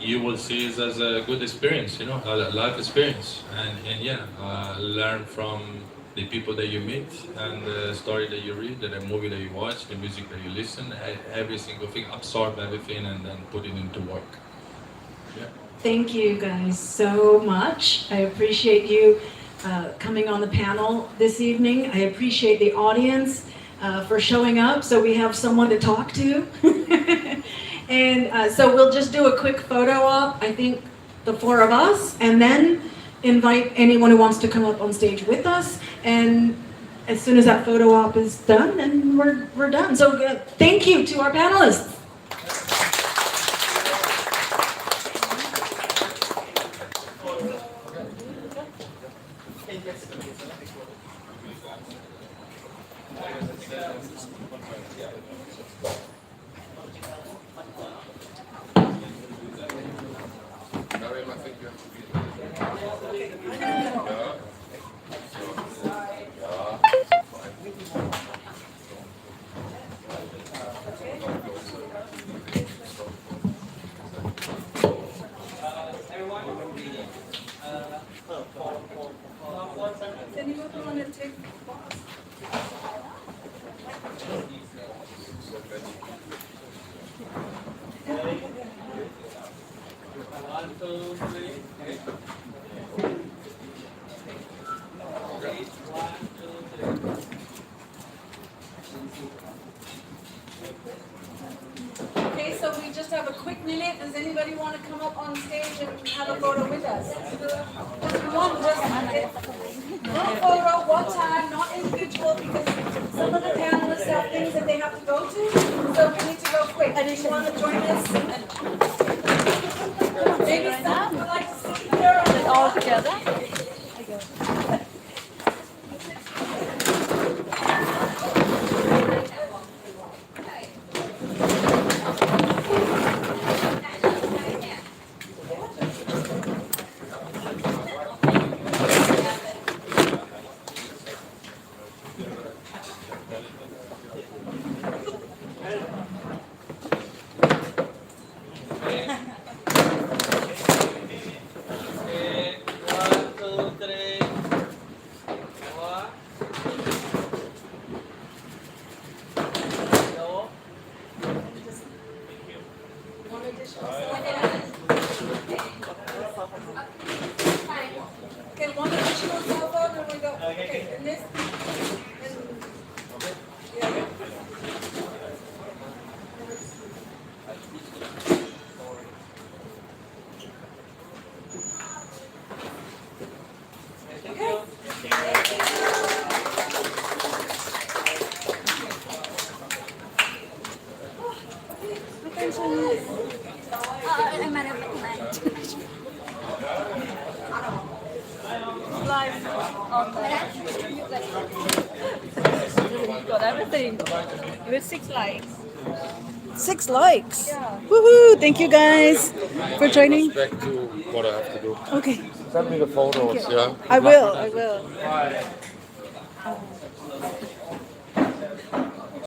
you will see it as a good experience. You know, a life experience, and yeah, learn from the people that you meet, and the story that you read, the movie that you watch, the music that you listen, every single thing, absorb everything and then put it into work. Yeah. Thank you guys so much. I appreciate you coming on the panel this evening. I appreciate the audience for showing up so we have someone to talk to. And so we'll just do a quick photo op, I think the four of us, and then invite anyone who wants to come up on stage with us. And as soon as that photo op is done, then we're done. So thank you to our panelists. Mariam, I think you have to be Okay, so we just have a quick minute. Does anybody want to come up on stage and have a photo with us? Just one photo, one time, not individual, because some of the panelists have things that they have to go to, so we need to go quick. Do you want to join us? Maybe some would like to sit here all together. Okay, one additional cell phone, and we go. Okay, and this. Yeah. Live on the something with 6 likes. 6 likes. Yeah. Woohoo! Thank you guys for joining. Back to what I have to do. Okay. Send me the photos, Thank you. yeah? I will.